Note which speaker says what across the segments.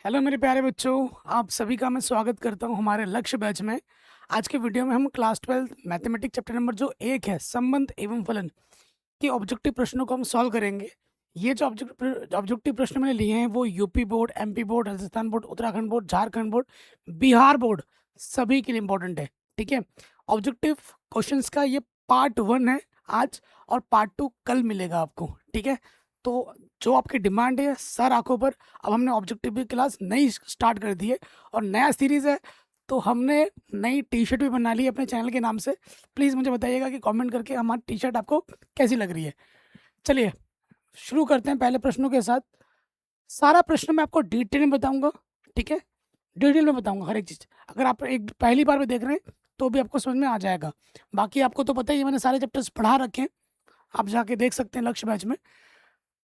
Speaker 1: Hello मेरे प्यारे बच्चों, आप सभी का मैं स्वागत करता हूं हमारे लक्ष्य बैच में। आज के वीडियो में हम क्लास 12 मैथमेटिक्स चैप्टर नंबर जो 1 है संबंध एवं फलन के ऑब्जेक्टिव प्रश्नों को हम सॉल्व करेंगे। ये जो ऑब्जेक्टिव प्रश्न मैंने लिए हैं वो UP board, MP board, Rajasthan board, Uttarakhand board, Jharkhand board, Bihar board सभी के लिए इंपॉर्टेंट है। ठीक है, ऑब्जेक्टिव क्वेश्चंस का ये पार्ट 1 है आज, और पार्ट 2 कल मिलेगा आपको। ठीक है, तो जो आपकी डिमांड है सर आंखों पर, अब हमने ऑब्जेक्टिव की क्लास नई स्टार्ट कर दी है और नया सीरीज है, तो हमने नई टी शर्ट भी बना ली है अपने चैनल के नाम से। प्लीज़ मुझे बताइएगा कि कमेंट करके हमारी टी शर्ट आपको कैसी लग रही है। चलिए शुरू करते हैं पहले प्रश्नों के साथ। सारा प्रश्न मैं आपको डिटेल में बताऊंगा। ठीक है, डिटेल में बताऊंगा हर एक चीज़। अगर आप एक पहली बार में देख रहे हैं तो भी आपको समझ में आ जाएगा। बाकी आपको तो पता ही है, मैंने सारे चैप्टर्स पढ़ा रखे हैं, आप जाके देख सकते हैं लक्ष्य बैच में।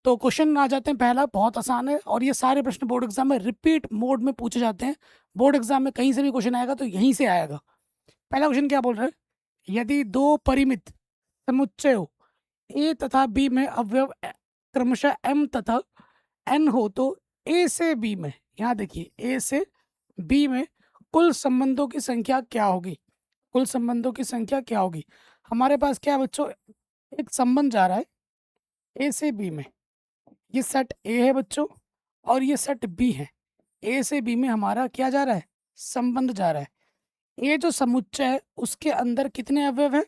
Speaker 1: तो क्वेश्चन आ जाते हैं, पहला बहुत आसान है और ये सारे प्रश्न बोर्ड एग्जाम में रिपीट मोड में पूछे जाते हैं। बोर्ड एग्जाम में कहीं से भी क्वेश्चन आएगा तो यहीं से आएगा। पहला क्वेश्चन क्या बोल रहा है, यदि दो परिमित समुच्चयों ए तथा बी में अवयव क्रमशः एम तथा एन हो तो ए से बी में, यहाँ देखिए ए से बी में कुल संबंधों की संख्या क्या होगी। कुल संबंधों की संख्या क्या होगी। हमारे पास क्या है बच्चों, एक संबंध जा रहा है ए से बी में। ये सेट ए है बच्चों और ये सेट बी है। ए से बी में हमारा क्या जा रहा है, संबंध जा रहा है। ए जो समुच्चय है उसके अंदर कितने अवयव हैं,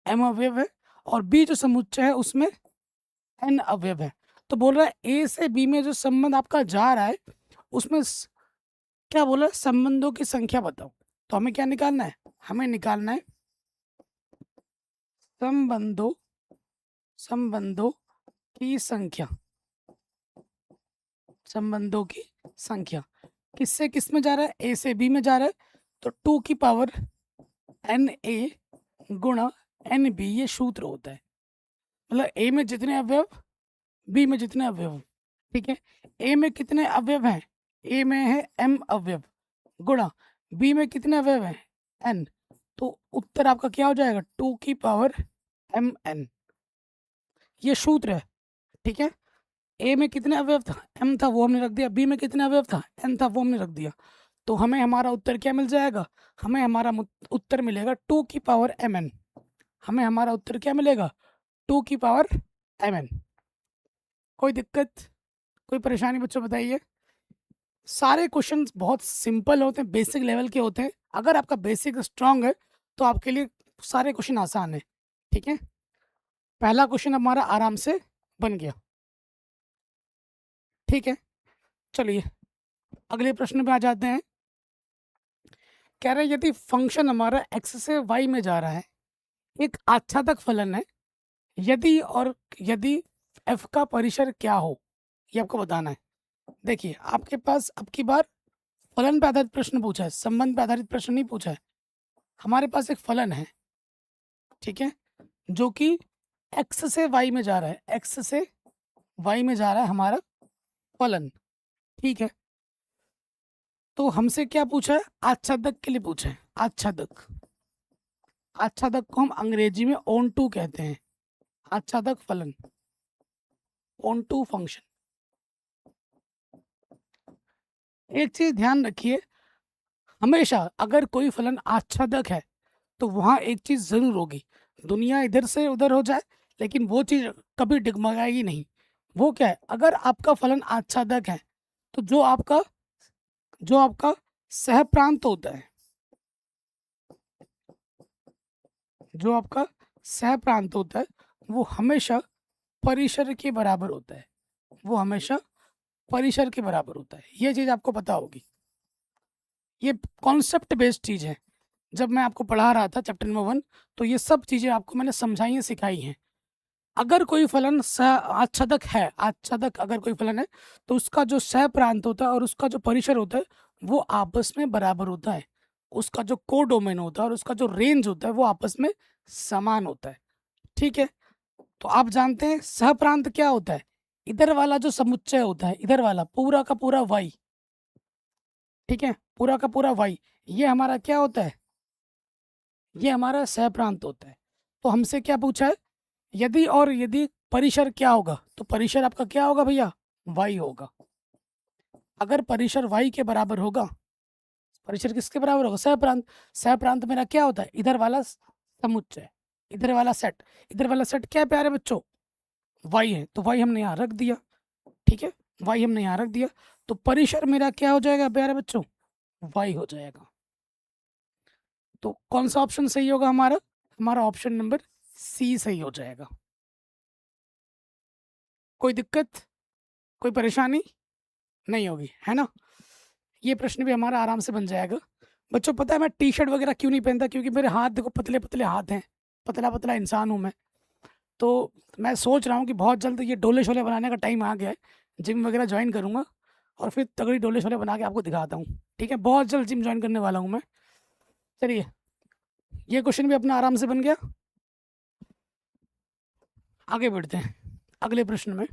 Speaker 1: एम अवयव है, और बी जो समुच्चय है उसमें एन अवयव है। तो बोल रहा है ए से बी में जो संबंध आपका जा रहा है उसमें क्या बोला है, संबंधों की संख्या बताओ। तो हमें क्या निकालना है, हमें निकालना है संबंधों संबंधों की संख्या। संबंधों की संख्या किससे किस में जा रहा है, ए से बी में जा रहा है, तो 2 की पावर एन ए गुणा एन बी, ये सूत्र होता है। मतलब ए में जितने अवयव, बी में जितने अवयव। ठीक है, ए में कितने अवयव हैं, ए में है एम अवयव, गुणा बी में कितने अवयव हैं, एन। तो उत्तर आपका क्या हो जाएगा, 2 की पावर एम एन, ये सूत्र है। ठीक है, ए में कितने अवयव था, एम था, वो हमने रख दिया। बी में कितने अवयव था, एन था, वो हमने रख दिया। तो हमें हमारा उत्तर क्या मिल जाएगा, हमें हमारा उत्तर मिलेगा 2 की पावर एम एन। हमें हमारा उत्तर क्या मिलेगा, 2 की पावर एम एन। कोई दिक्कत, कोई परेशानी बच्चों बताइए। सारे क्वेश्चंस बहुत सिंपल होते हैं, बेसिक लेवल के होते हैं। अगर आपका बेसिक स्ट्रांग है तो आपके लिए सारे क्वेश्चन आसान है। ठीक है, पहला क्वेश्चन हमारा आराम से बन गया। ठीक है, चलिए अगले प्रश्न पे आ जाते हैं। कह रहे हैं यदि फंक्शन हमारा एक्स से वाई में जा रहा है, एक आच्छादक फलन है, यदि और यदि एफ का परिसर क्या हो, ये आपको बताना है। देखिए आपके पास अब की बार फलन पे आधारित प्रश्न पूछा है, संबंध पे आधारित प्रश्न नहीं पूछा है। हमारे पास एक फलन है, ठीक है, जो कि एक्स से वाई में जा रहा है, एक्स से वाई में जा रहा है हमारा फलन। ठीक है, तो हमसे क्या पूछा है, आच्छादक के लिए पूछा है। आच्छादक, आच्छादक को हम अंग्रेजी में ऑन टू कहते हैं। आच्छादक फलन, ऑन टू फंक्शन। एक चीज ध्यान रखिए, हमेशा अगर कोई फलन आच्छादक है तो वहां एक चीज जरूर होगी, दुनिया इधर से उधर हो जाए लेकिन वो चीज कभी डगमगाएगी नहीं। वो क्या है, अगर आपका फलन आच्छादक है तो जो आपका सह प्रांत होता है, जो आपका सह प्रांत होता है वो हमेशा परिसर के बराबर होता है। वो हमेशा परिसर के बराबर होता है, ये चीज आपको पता होगी। ये कॉन्सेप्ट बेस्ड चीज है। जब मैं आपको पढ़ा रहा था चैप्टर नंबर 1, तो ये सब चीजें आपको मैंने समझाई हैं, सिखाई हैं। अगर कोई फलन आच्छादक है, आच्छादक अगर कोई फलन है तो उसका जो सह प्रांत होता है और उसका जो परिसर होता है वो आपस में बराबर होता है। उसका जो कोडोमेन होता है और उसका जो रेंज होता है वो आपस में समान होता है। ठीक है, तो आप जानते हैं सह प्रांत क्या होता है, इधर वाला जो समुच्चय होता है, इधर वाला पूरा का पूरा वाई। ठीक है, पूरा का पूरा वाई, ये हमारा क्या होता है, ये हमारा सह प्रांत होता है। तो हमसे क्या पूछा है, यदि और यदि परिसर क्या होगा, तो परिसर आपका क्या होगा भैया, वाई होगा। अगर परिसर y के बराबर होगा, परिसर किसके बराबर होगा? सहप्रांत। सहप्रांत मेरा क्या होता है? इधर वाला समुच्चय, इधर वाला सेट। इधर वाला सेट क्या है प्यारे बच्चों? y है, तो y हमने यहाँ रख दिया। ठीक है, y हमने यहाँ रख दिया, तो परिसर मेरा क्या हो जाएगा प्यारे बच्चों? y हो जाएगा। तो कौन सा ऑप्शन सही होगा हमारा? हमारा ऑप्शन नंबर सी सही हो जाएगा। कोई दिक्कत, कोई परेशानी नहीं होगी, है ना? ये प्रश्न भी हमारा आराम से बन जाएगा। बच्चों पता है मैं टी शर्ट वगैरह क्यों नहीं पहनता? क्योंकि मेरे हाथ देखो, पतले पतले हाथ हैं, पतला पतला इंसान हूँ मैं। तो मैं सोच रहा हूँ कि बहुत जल्द ये डोले शोले बनाने का टाइम आ गया है, जिम वगैरह ज्वाइन करूँगा और फिर तगड़ी डोले शोले बना के आपको दिखाता हूँ। ठीक है, बहुत जल्द जिम ज्वाइन करने वाला हूँ मैं। चलिए, ये क्वेश्चन भी अपना आराम से बन गया। आगे बढ़ते हैं अगले प्रश्न में।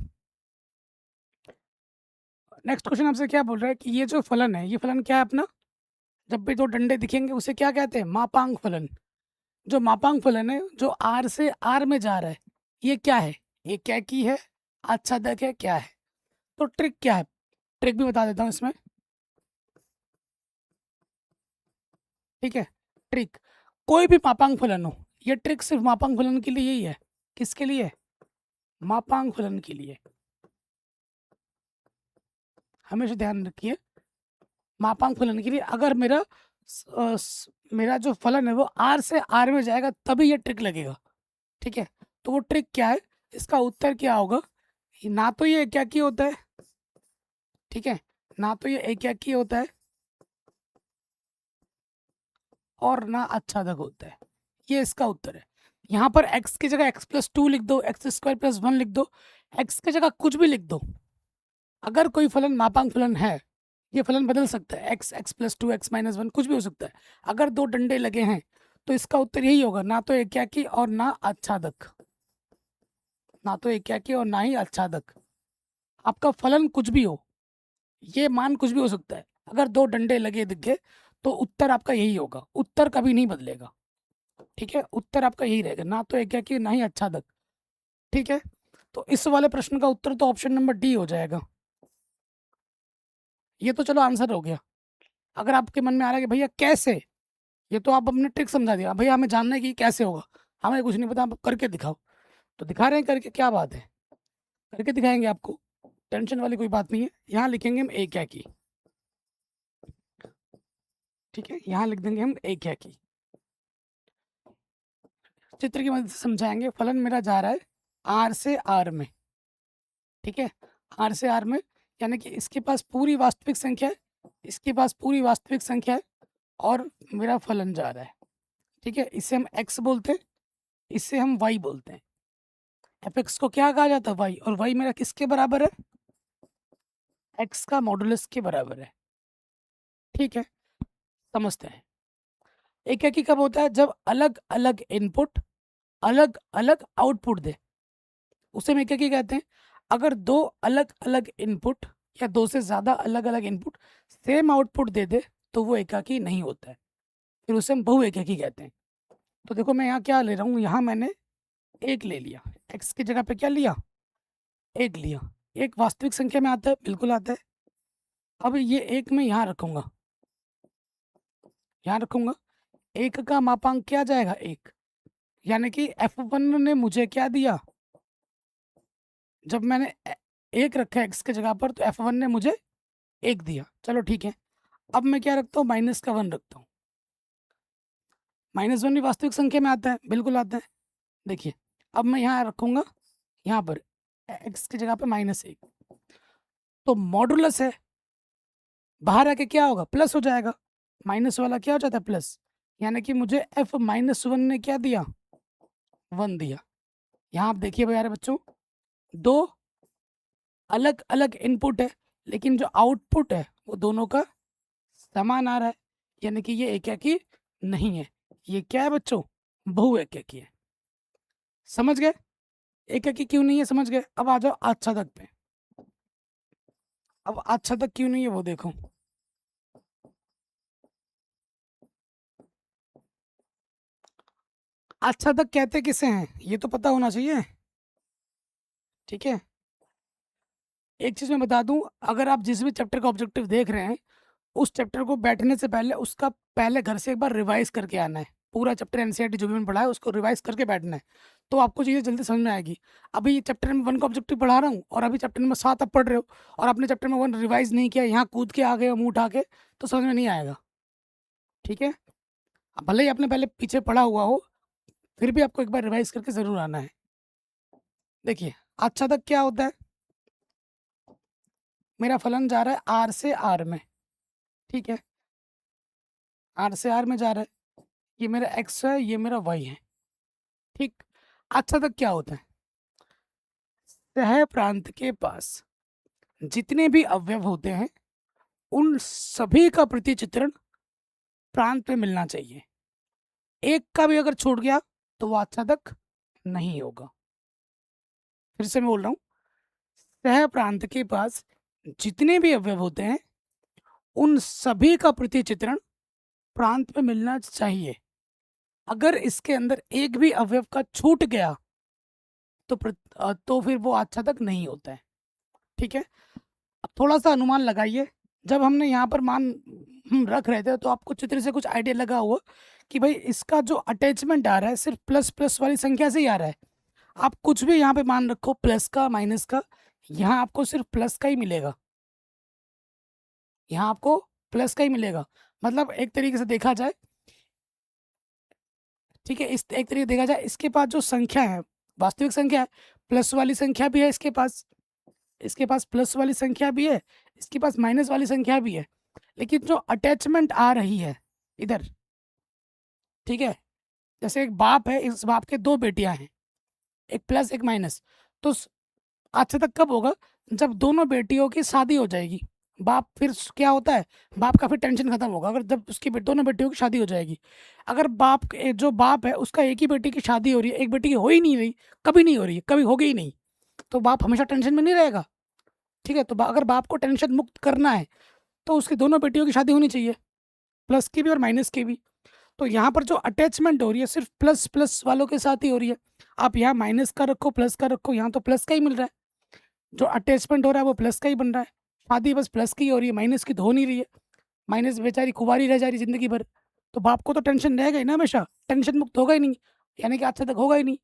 Speaker 1: नेक्स्ट क्वेश्चन आपसे क्या बोल रहा है कि ये जो फलन है, ये फलन क्या है अपना? जब भी दो डंडे दिखेंगे उसे क्या कहते हैं? मापांक फलन। जो मापांक फलन है, जो आर से आर में जा रहा है, ये क्या है? ये क्या की है? आच्छादक है, क्या है? तो ट्रिक क्या है? ट्रिक भी बता देता हूँ इसमें। ठीक है, ट्रिक, कोई भी मापांक फलन हो, ये ट्रिक सिर्फ मापांक फलन के लिए यही है। किसके लिए? मापांक फलन के लिए। हमेशा ध्यान रखिए, मापांक फलन के लिए अगर मेरा जो फलन है वो आर से आर में जाएगा तभी ये ट्रिक लगेगा। ठीक है, तो वो ट्रिक क्या है? इसका उत्तर क्या होगा? ना तो ये एकाकी होता है, ठीक है, ना तो ये एकाकी होता है और ना आच्छादक होता है। ये इसका उत्तर है। यहाँ पर x की जगह x+2 लिख दो, x² + 1 लिख दो, x की जगह कुछ भी लिख दो। अगर कोई फलन मापांक फलन है, ये फलन बदल सकता है, x+2 x-1 कुछ भी हो सकता है। अगर दो डंडे लगे हैं तो इसका उत्तर यही होगा, ना तो एकाकी और ना आच्छादक। ना तो एकाकी और ना ही आच्छादक। आपका फलन कुछ भी हो, ये मान कुछ भी हो सकता है, अगर दो डंडे लगे दिखे तो उत्तर आपका यही होगा, उत्तर कभी नहीं बदलेगा। ठीक है, उत्तर आपका यही रहेगा, ना तो एकाकी ना ही आच्छादक। ठीक है, तो इस वाले प्रश्न का उत्तर तो ऑप्शन नंबर डी हो जाएगा। ये तो चलो आंसर हो गया। अगर आपके मन में आ रहा है कि भैया कैसे, ये तो आप अपने ट्रिक समझा दिया, भैया हमें जानना है कि कैसे होगा, हमें कुछ नहीं पता, आप करके दिखाओ। तो दिखा रहे हैं करके, क्या बात है, करके दिखाएंगे आपको, टेंशन वाली कोई बात नहीं है। यहाँ लिखेंगे हम ए क्या की। ठीक है, यहाँ लिख देंगे हम ए क्या की, चित्र की मदद से समझाएंगे। फलन मेरा जा रहा है आर से आर में, ठीक है, आर से आर में, यानी कि इसके पास पूरी वास्तविक संख्या है, इसके पास पूरी वास्तविक संख्या है और मेरा फलन जा रहा है। ठीक है, इसे हम x बोलते हैं, इसे हम y बोलते हैं। fx को क्या कहा जाता है? y, और y मेरा किसके बराबर है? x का मॉडुलस के बराबर है। ठीक है, समझते हैं। एकाकी कब होता है? जब अलग अलग इनपुट अलग अलग आउटपुट दे, उसे हम एकाकी कहते हैं। अगर दो अलग अलग इनपुट या दो से ज़्यादा अलग अलग इनपुट सेम आउटपुट दे दे तो वो एकाकी नहीं होता है, फिर उसे हम बहु एकाकी कहते हैं। तो देखो मैं यहाँ क्या ले रहा हूँ, यहाँ मैंने एक ले लिया, x की जगह पे क्या लिया? एक लिया। एक वास्तविक संख्या में आता है, बिल्कुल आता है। अब ये एक मैं यहाँ रखूंगा, यहाँ रखूंगा, एक का मापांक क्या जाएगा? एक, यानी कि f1 ने मुझे क्या दिया? जब मैंने एक रखा x की जगह पर तो f1 ने मुझे एक दिया। चलो ठीक है, अब मैं क्या रखता हूँ? -1 रखता हूँ। -1 भी वास्तविक संख्या में आता है, बिल्कुल आता है। देखिए, अब मैं यहाँ रखूंगा, यहाँ पर x की जगह पे -1, तो मॉडुलस है, बाहर आके क्या होगा? प्लस हो जाएगा, माइनस वाला क्या हो जाता है? प्लस, यानी कि मुझे f-1 ने क्या दिया? 1 दिया। यहाँ आप देखिए प्यारे बच्चों, दो अलग अलग इनपुट है लेकिन जो आउटपुट है वो दोनों का समान आ रहा है, यानी कि ये एकाकी नहीं है। ये क्या है बच्चों? बहु एकाकी है। समझ गए एकाकी क्यों नहीं है? समझ गए? अब आ जाओ आच्छादक पे। अब आच्छादक क्यों नहीं है वो देखो। आच्छादक कहते किसे हैं ये तो पता होना चाहिए। ठीक है, एक चीज़ मैं बता दूं, अगर आप जिस भी चैप्टर का ऑब्जेक्टिव देख रहे हैं, उस चैप्टर को बैठने से पहले उसका पहले घर से एक बार रिवाइज करके आना है। पूरा चैप्टर एनसीईआरटी जो भी मैंने पढ़ा है उसको रिवाइज करके बैठना है, तो आपको चीज़ें जल्दी समझ में आएगी। अभी चैप्टर नंबर 1 का ऑब्जेक्टिव पढ़ा रहा हूँ और अभी चैप्टर नंबर 7 आप पढ़ रहे हो और आपने चैप्टर नंबर 1 रिवाइज नहीं किया, यहाँ कूद के आ गए मुँह उठा के, तो समझ में नहीं आएगा। ठीक है, भले ही आपने पहले पीछे पढ़ा हुआ हो, फिर भी आपको एक बार रिवाइज करके ज़रूर आना है। देखिए, अच्छा तक क्या होता है, मेरा फलन जा रहा है आर से आर में। ठीक है, आर से आर में जा रहा है, ये मेरा एक्स है, ये मेरा वाई है। ठीक, अच्छा तक क्या होता है, सह प्रांत के पास जितने भी अवयव होते हैं उन सभी का प्रतिचित्रण प्रांत में मिलना चाहिए। एक का भी अगर छूट गया तो वो अच्छा तक नहीं होगा। फिर से मैं बोल रहा हूँ, सह प्रांत के पास जितने भी अवयव होते हैं उन सभी का प्रतिचित्रण प्रांत में मिलना चाहिए। अगर इसके अंदर एक भी अवयव का छूट गया तो तो फिर वो अच्छा तक नहीं होता है। ठीक है, अब थोड़ा सा अनुमान लगाइए। जब हमने यहाँ पर मान हम रख रहे थे तो आपको चित्र से कुछ आइडिया लगा हुआ कि भाई इसका जो अटैचमेंट आ रहा है सिर्फ प्लस प्लस वाली संख्या से ही आ रहा है। आप कुछ भी यहाँ पे मान रखो, प्लस का माइनस का, यहाँ आपको सिर्फ प्लस का ही मिलेगा। यहाँ आपको प्लस का ही मिलेगा। मतलब एक तरीके से देखा जाए, ठीक है, इस एक तरीके से देखा जाए, इसके पास जो संख्या है वास्तविक संख्या है, प्लस वाली संख्या भी है इसके पास प्लस वाली संख्या भी है, इसके पास माइनस वाली संख्या भी है। लेकिन जो अटैचमेंट आ रही है इधर, ठीक है, जैसे एक बाप है, इस बाप के दो बेटियां हैं, एक प्लस एक माइनस, तो अच्छा तक कब होगा, जब दोनों बेटियों की शादी हो जाएगी। बाप फिर क्या होता है, बाप का फिर टेंशन खत्म होगा अगर जब उसकी दोनों बेटियों की शादी हो जाएगी। अगर जो बाप है उसका एक ही बेटी की शादी हो रही है, एक बेटी की हो ही नहीं रही, कभी नहीं हो रही है, कभी होगी ही नहीं, तो बाप हमेशा टेंशन में नहीं रहेगा। ठीक है, तो अगर बाप को टेंशन मुक्त करना है तो उसकी दोनों बेटियों की शादी होनी चाहिए, प्लस की भी और माइनस की भी। तो यहाँ पर जो अटैचमेंट हो रही है सिर्फ प्लस प्लस वालों के साथ ही हो रही है। आप यहाँ माइनस का रखो, प्लस का रखो, यहाँ तो प्लस का ही मिल रहा है। जो अटैचमेंट हो रहा है वो प्लस का ही बन रहा है। शादी बस प्लस की हो रही है, माइनस की तो हो नहीं रही है। माइनस बेचारी कुंवारी रह जा रही जिंदगी भर, तो बाप को तो टेंशन रहेगा ही ना, हमेशा टेंशन मुक्त होगा ही नहीं, यानी कि अच्छा तक होगा ही नहीं।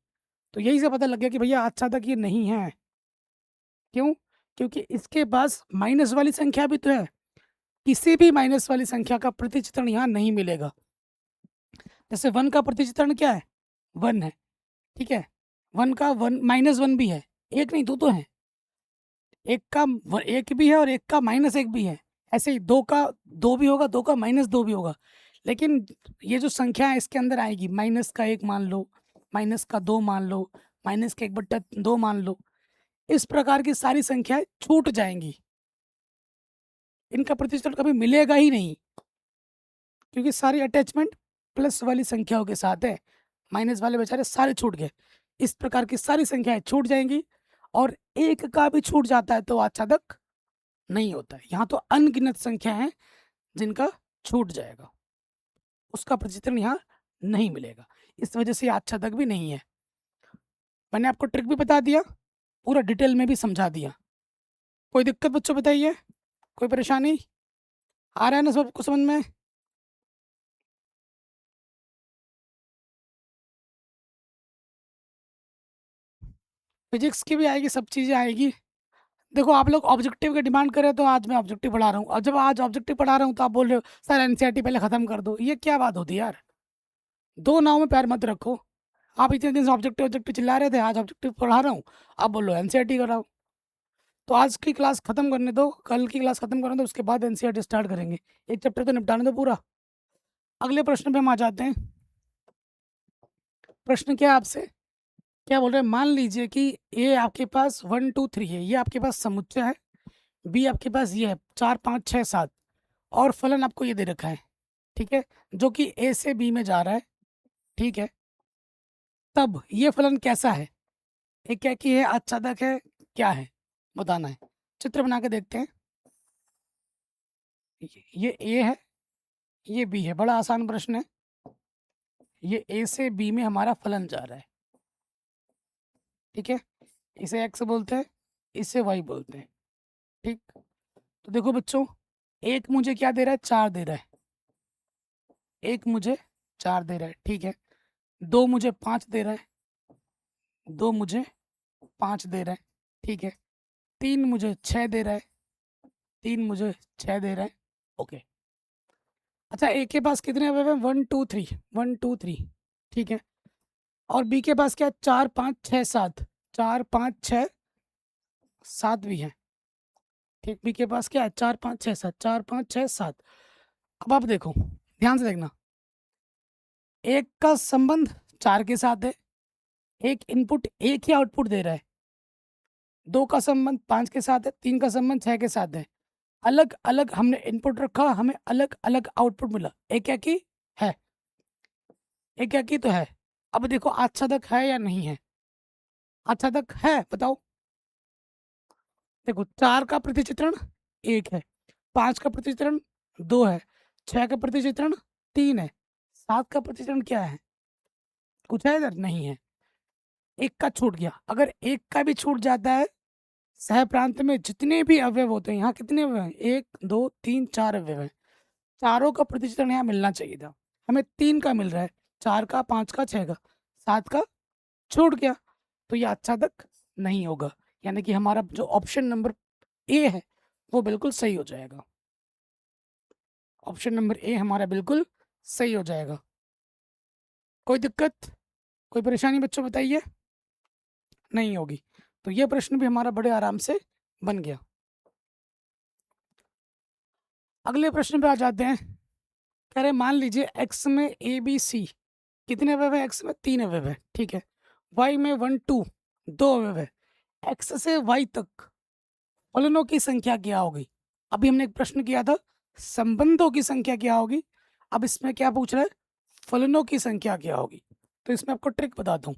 Speaker 1: तो यही से पता लग गया कि भैया अच्छा तक ये नहीं है। क्यों? क्योंकि इसके पास माइनस वाली संख्या भी तो है, किसी भी माइनस वाली संख्या का प्रतिचित्रण यहाँ नहीं मिलेगा। जैसे 1 का प्रतिचित्रण क्या है, 1 है। ठीक है, 1 का 1 -1 भी है, एक नहीं दो तो है, एक का एक भी है और एक का -1 भी है। ऐसे ही 2 का 2 भी होगा, 2 का -2 भी होगा। लेकिन ये जो संख्या है इसके अंदर आएगी, माइनस का 1 मान लो, माइनस का 2 मान लो, माइनस का 1/2 मान लो, इस प्रकार की सारी संख्याएं छूट जाएंगी। इनका प्रतिचित्रण कभी मिलेगा ही नहीं, क्योंकि सारी अटैचमेंट प्लस वाली संख्याओं के साथ है, माइनस वाले बेचारे सारे छूट गए। इस प्रकार की सारी संख्याएं छूट जाएंगी और एक का भी छूट जाता है तो अच्छा तक नहीं होता है। यहाँ तो अनगिनत संख्या है जिनका छूट जाएगा, उसका प्रतिचित्रण यहाँ नहीं मिलेगा, इस वजह से अच्छा तक भी नहीं है। मैंने आपको ट्रिक भी बता दिया, पूरा डिटेल में भी समझा दिया। कोई दिक्कत बच्चों बताइए, कोई परेशानी आ रहा है ना सबको समझ में? फिजिक्स की भी आएगी, सब चीज़ें आएगी। देखो आप लोग ऑब्जेक्टिव की डिमांड करें तो आज मैं ऑब्जेक्टिव पढ़ा रहा हूँ, और जब आज ऑब्जेक्टिव पढ़ा रहा हूँ तो आप बोल रहे हो सर एनसीईआरटी पहले ख़त्म कर दो। ये क्या बात होती है यार, दो नाव में पैर मत रखो। आप इतने दिन से ऑब्जेक्टिव ऑब्जेक्टिव चिल्ला रहे थे, आज ऑब्जेक्टिव पढ़ा रहा हूँ, आप बोलो एनसीईआरटी कर रहा हूँ। तो आज की क्लास खत्म करने दो, कल की क्लास खत्म करने दो, उसके बाद एनसीईआरटी स्टार्ट करेंगे। एक चैप्टर तो निपटाने दो पूरा। अगले प्रश्न पे हम आ जाते हैं। प्रश्न क्या है आपसे, क्या बोल रहे हैं, मान लीजिए कि ए आपके पास 1 2 3 है, ये आपके पास समुच्चय है, बी आपके पास ये है 4 5 6 7, और फलन आपको ये दे रखा है, ठीक है, जो कि ए से बी में जा रहा है। ठीक है, तब ये फलन कैसा है, ये क्या की है, अच्छा तक है, क्या है, बताना है। चित्र बना के देखते हैं। ये ए है, ये बी है, बड़ा आसान प्रश्न है। ये ए से बी में हमारा फलन जा रहा है, ठीक है, इसे एक्स बोलते हैं, इसे वाई बोलते हैं। ठीक। तो देखो बच्चों, एक मुझे क्या दे रहा है, 4 दे रहा है, एक मुझे 4 दे रहा है, ठीक है। दो मुझे 5 दे रहा है, दो मुझे 5 दे रहा है, ठीक है। तीन मुझे 6 दे रहा है, तीन मुझे 6 दे रहा है, ओके। अच्छा, ए के पास कितने अवयव हैं, 1 2 3, 1 2 3, ठीक है। और बी के पास क्या, 4 5 6 7, 4 5 6 7 भी है, ठीक। बी के पास क्या है, 4 5 6 7, 4 5 6 7। अब आप देखो, ध्यान से देखना, एक का संबंध 4 के साथ है, एक इनपुट एक ही आउटपुट दे रहा है। दो का संबंध 5 के साथ है, तीन का संबंध 6 के साथ है। अलग अलग हमने इनपुट रखा, हमें अलग अलग आउटपुट मिला। एक क्या की है, एक क्या की तो है। अब देखो आच्छादक है या नहीं है, आच्छादक है, बताओ। देखो 4 का प्रतिचित्रण 1 है, 5 का प्रतिचित्रण 2 है, 6 का प्रतिचित्रण 3 है, 7 का प्रतिचित्रण क्या है, कुछ है इधर, नहीं है। एक का छूट गया, अगर एक का भी छूट जाता है, सह प्रांत में जितने भी अवयव होते हैं, यहाँ कितने अवयव हैं, 1 2 3 4 अवयव हैं। चारों का प्रतिचित्रण यहाँ मिलना चाहिए था, हमें 3 का मिल रहा है, 4 का, 5 का, 6 का, 7 का छूट गया, तो ये आच्छादक नहीं होगा। यानी कि हमारा जो ऑप्शन नंबर ए है वो बिल्कुल सही हो जाएगा। ऑप्शन नंबर ए हमारा बिल्कुल सही हो जाएगा। कोई दिक्कत, कोई परेशानी बच्चों बताइए, नहीं होगी। तो ये प्रश्न भी हमारा बड़े आराम से बन गया। अगले प्रश्न पे आ जाते हैं। कह रहे मान लीजिए x में ए बी सी कितने अवयव है, x में 3 अवयव है, ठीक है। y में 1 2 2 अवयव है। x से y तक फलनों की संख्या क्या होगी। अभी हमने एक प्रश्न किया था, संबंधों की संख्या क्या होगी। अब इसमें क्या पूछ रहा है, फलनों की संख्या क्या होगी। तो इसमें आपको ट्रिक बताता हूँ,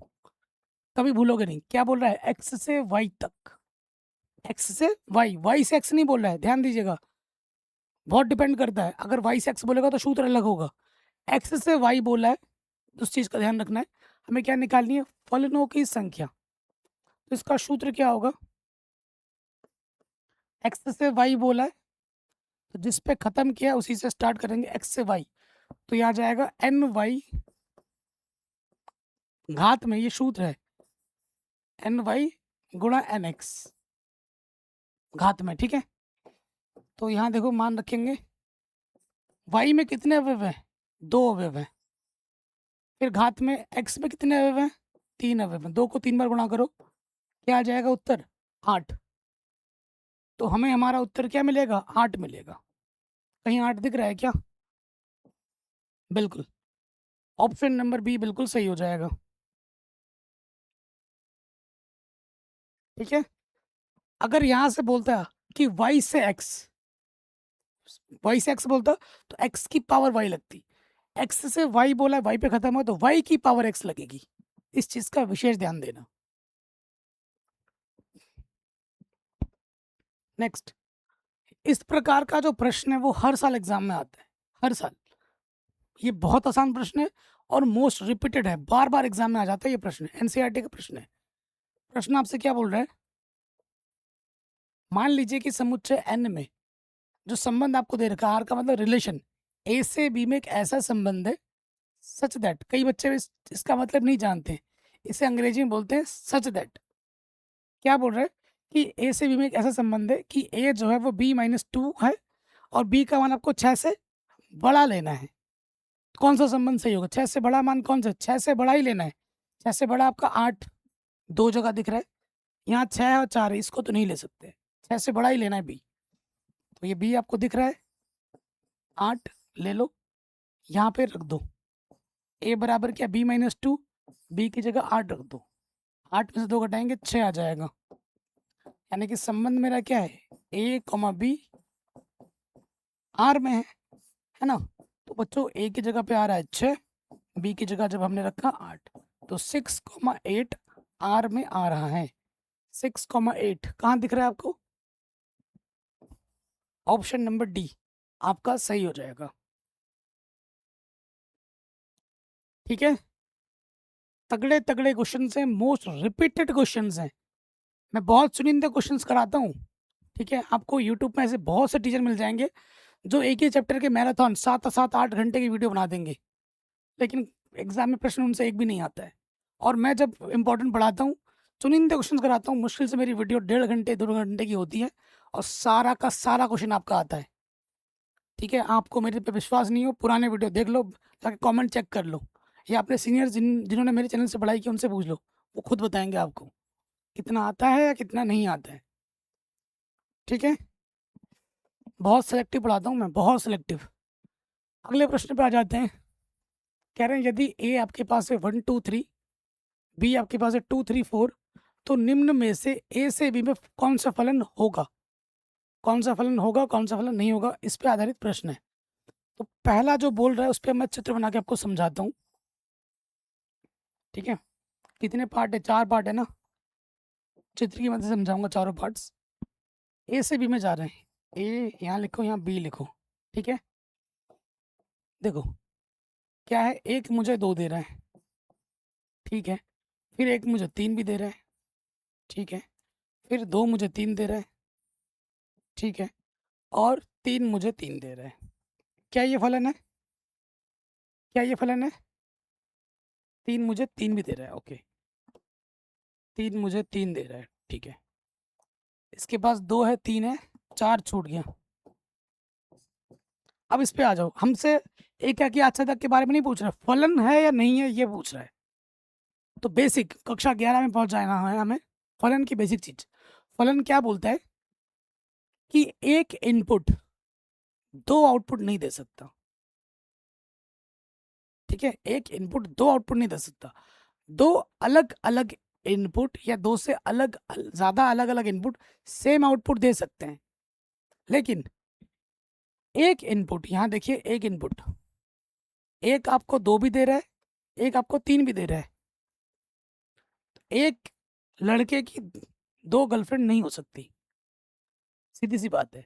Speaker 1: कभी भूलोगे नहीं। क्या बोल रहा है, x से y तक, x से y से x नहीं बोल रहा है, ध्यान दीजिएगा, बहुत डिपेंड करता है। अगर y से x बोलेगा तो सूत्र अलग होगा, x से y बोला है, उस चीज का ध्यान रखना है। हमें क्या निकालनी है, फलनों की संख्या। तो इसका सूत्र क्या होगा, x से y बोला है तो जिस पे खत्म किया उसी से स्टार्ट करेंगे, x से y। तो यहाँ जाएगा एन वाई घात में, ये सूत्र है, एन वाई गुणा एन एक्स घात में, ठीक है। तो यहाँ देखो मान रखेंगे, y में कितने अवयव हैं, 2 अवयव हैं। फिर घात में x में कितने अवयव हैं, 3 अवयव हैं। 2 को 3 बार गुणा करो, क्या आ जाएगा उत्तर, 8। तो हमें हमारा उत्तर क्या मिलेगा, 8 मिलेगा। कहीं 8 दिख रहा है क्या, बिल्कुल ऑप्शन नंबर बी बिल्कुल सही हो जाएगा, ठीक है। अगर यहाँ से बोलता कि y से x, y से x बोलता तो x की पावर y लगती, x से y बोला, y पे खत्म हो तो y की पावर x लगेगी। इस चीज का विशेष ध्यान देना। नेक्स्ट, इस प्रकार का जो प्रश्न है वो हर साल एग्जाम में आता है, हर साल। ये बहुत आसान प्रश्न है और मोस्ट रिपीटेड है, बार बार एग्जाम में आ जाता है ये प्रश्न, एनसीईआरटी का प्रश्न है। प्रश्न आपसे क्या बोल रहा है, मान लीजिए कि समुच्चय n में जो संबंध आपको दे रखा है, आर का मतलब रिलेशन, ए से बी में एक ऐसा संबंध है सच दैट, कई बच्चे इसका मतलब नहीं जानते, इसे अंग्रेजी में बोलते हैं सच दैट। क्या बोल रहे हैं कि ए से बी में एक ऐसा संबंध है कि ए जो है वो b-2 है और बी का मान आपको 6 से बड़ा लेना है। कौन सा संबंध सही होगा, 6 से बड़ा मान कौन सा, 6 से बड़ा ही लेना है। 6 से बड़ा आपका 8, 2 जगह दिख रहा है, यहाँ 6 और 4 है, इसको तो नहीं ले सकते, 6 से बड़ा ही लेना है बी। तो ये बी आपको दिख रहा है, 8 ले लो, यहाँ पे रख दो। ए बराबर क्या, b-2, बी की जगह 8 रख दो, 8 में से 2 घटाएंगे 6 आ जाएगा। यानी कि संबंध मेरा क्या है, ए कॉमा बी आर में है ना। तो बच्चों ए की जगह पे आ रहा है 6, बी की जगह जब हमने रखा 8, तो 6,8 आर में आ रहा है। 6,8 कहाँ दिख रहा है आपको, ऑप्शन नंबर डी आपका सही हो जाएगा, ठीक है। तगड़े तगड़े क्वेश्चन हैं, मोस्ट रिपीटेड क्वेश्चन हैं, मैं बहुत चुनिंदे क्वेश्चंस कराता हूँ, ठीक है, आपको यूट्यूब में ऐसे बहुत से टीचर मिल जाएंगे जो एक ही चैप्टर के मैराथन 7-8 घंटे की वीडियो बना देंगे, लेकिन एग्जाम में प्रश्न उनसे एक भी नहीं आता है। और मैं जब इम्पोर्टेंट पढ़ाता हूँ, चुनिंदे क्वेश्चन कराता हूँ, मुश्किल से मेरी वीडियो 1.5 घंटे 2 घंटे की होती है और सारा का सारा क्वेश्चन आपका आता है। ठीक है, आपको मेरे पे विश्वास नहीं हो, पुराने वीडियो देख लो, जाके कमेंट चेक कर लो, या अपने सीनियर जिन्होंने मेरे चैनल से पढ़ाई की उनसे पूछ लो, वो खुद बताएंगे आपको कितना आता है या कितना नहीं आता है। ठीक है, बहुत सेलेक्टिव पढ़ाता हूँ मैं, बहुत सेलेक्टिव। अगले प्रश्न पे आ जाते हैं। कह रहे हैं यदि ए आपके पास है 1 2 3, बी आपके पास है 2 3 4, तो निम्न में से ए से बी में कौन सा फलन होगा, कौन सा फलन होगा, कौन सा फलन नहीं होगा, इस पे आधारित प्रश्न है। तो पहला जो बोल रहा है उस पर मैं चित्र बना के आपको समझाता हूँ। ठीक है, कितने पार्ट है, 4 पार्ट है ना, चित्र की मदद से समझाऊंगा चारों पार्ट्स। ए से बी में जा रहे हैं, ए यहाँ लिखो, यहाँ बी लिखो। ठीक है, देखो क्या है, एक मुझे 2 दे रहा है, ठीक है, फिर एक मुझे 3 भी दे रहा है, ठीक है, फिर 2 मुझे 3 दे रहा है, ठीक है, और 3 मुझे 3 दे रहा है। क्या ये फलन है, क्या ये फलन है? 3 मुझे 3 भी दे रहा है, ओके, 3 मुझे 3 दे रहा है, ठीक है। इसके पास 2 है, 3 है, 4 छूट गया। अब इस पे आ जाओ, हमसे एक क्या कि अच्छा तक के बारे में नहीं पूछ रहा, फलन है या नहीं है ये पूछ रहा है। तो बेसिक कक्षा 11 में पहुंच जाना है हमें, फलन की बेसिक चीज। फलन क्या बोलता है कि एक इनपुट 2 आउटपुट नहीं दे सकता। ठीक है, एक इनपुट 2 आउटपुट नहीं दे सकता। 2 अलग अलग इनपुट या 2 से ज्यादा अलग अलग इनपुट सेम आउटपुट दे सकते हैं, लेकिन एक इनपुट, यहां देखिए, एक इनपुट, एक आपको 2 भी दे रहा है, एक आपको 3 भी दे रहा है। एक लड़के की 2 गर्लफ्रेंड नहीं हो सकती, सीधी सी बात है।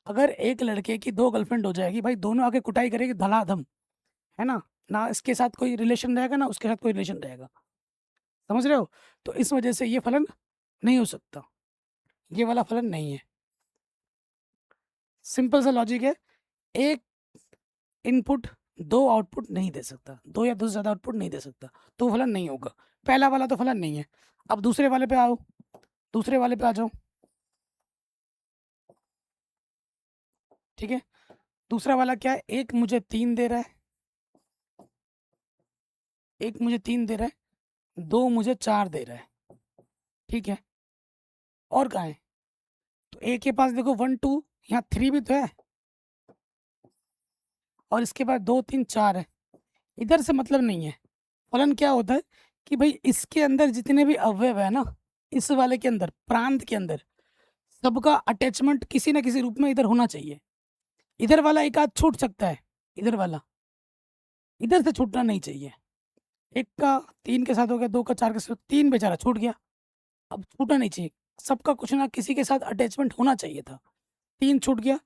Speaker 1: अगर एक लड़के की 2 गर्लफ्रेंड हो जाएगी, भाई दोनों आके कुटाई करेगी धड़ाधम, है ना, ना इसके साथ कोई रिलेशन रहेगा ना उसके साथ कोई रिलेशन रहेगा, समझ रहे हो? तो इस वजह से ये फलन नहीं हो सकता, ये वाला फलन नहीं है। सिंपल सा लॉजिक है, एक इनपुट 2 आउटपुट नहीं दे सकता, 2 या 2 से ज्यादा आउटपुट नहीं दे सकता, तो वो फलन नहीं होगा। पहला वाला तो फलन नहीं है। अब दूसरे वाले पे आओ, दूसरे वाले पे आ जाओ। ठीक है, दूसरा वाला क्या है, एक मुझे 3 दे रहा है, एक मुझे 3 दे रहा है, 2 मुझे 4 दे रहा है, ठीक है। और कहाँ है, तो ए के पास देखो 1 2, यहाँ 3 भी तो है, और इसके बाद 2 3 4 है। इधर से मतलब नहीं है। फलन क्या होता है कि भाई इसके अंदर जितने भी अवयव है ना, इस वाले के अंदर, प्रांत के अंदर, सबका अटैचमेंट किसी ना किसी रूप में इधर होना चाहिए। इधर वाला एक आध छूट सकता है, इधर वाला, इधर से छूटना नहीं चाहिए। एक का 3 के साथ हो गया, 2 का 4 के साथ, 3 बेचारा छूट गया, अब छूटना नहीं चाहिए, सबका कुछ ना किसी के साथ अटैचमेंट होना चाहिए था, 3 छूट गया,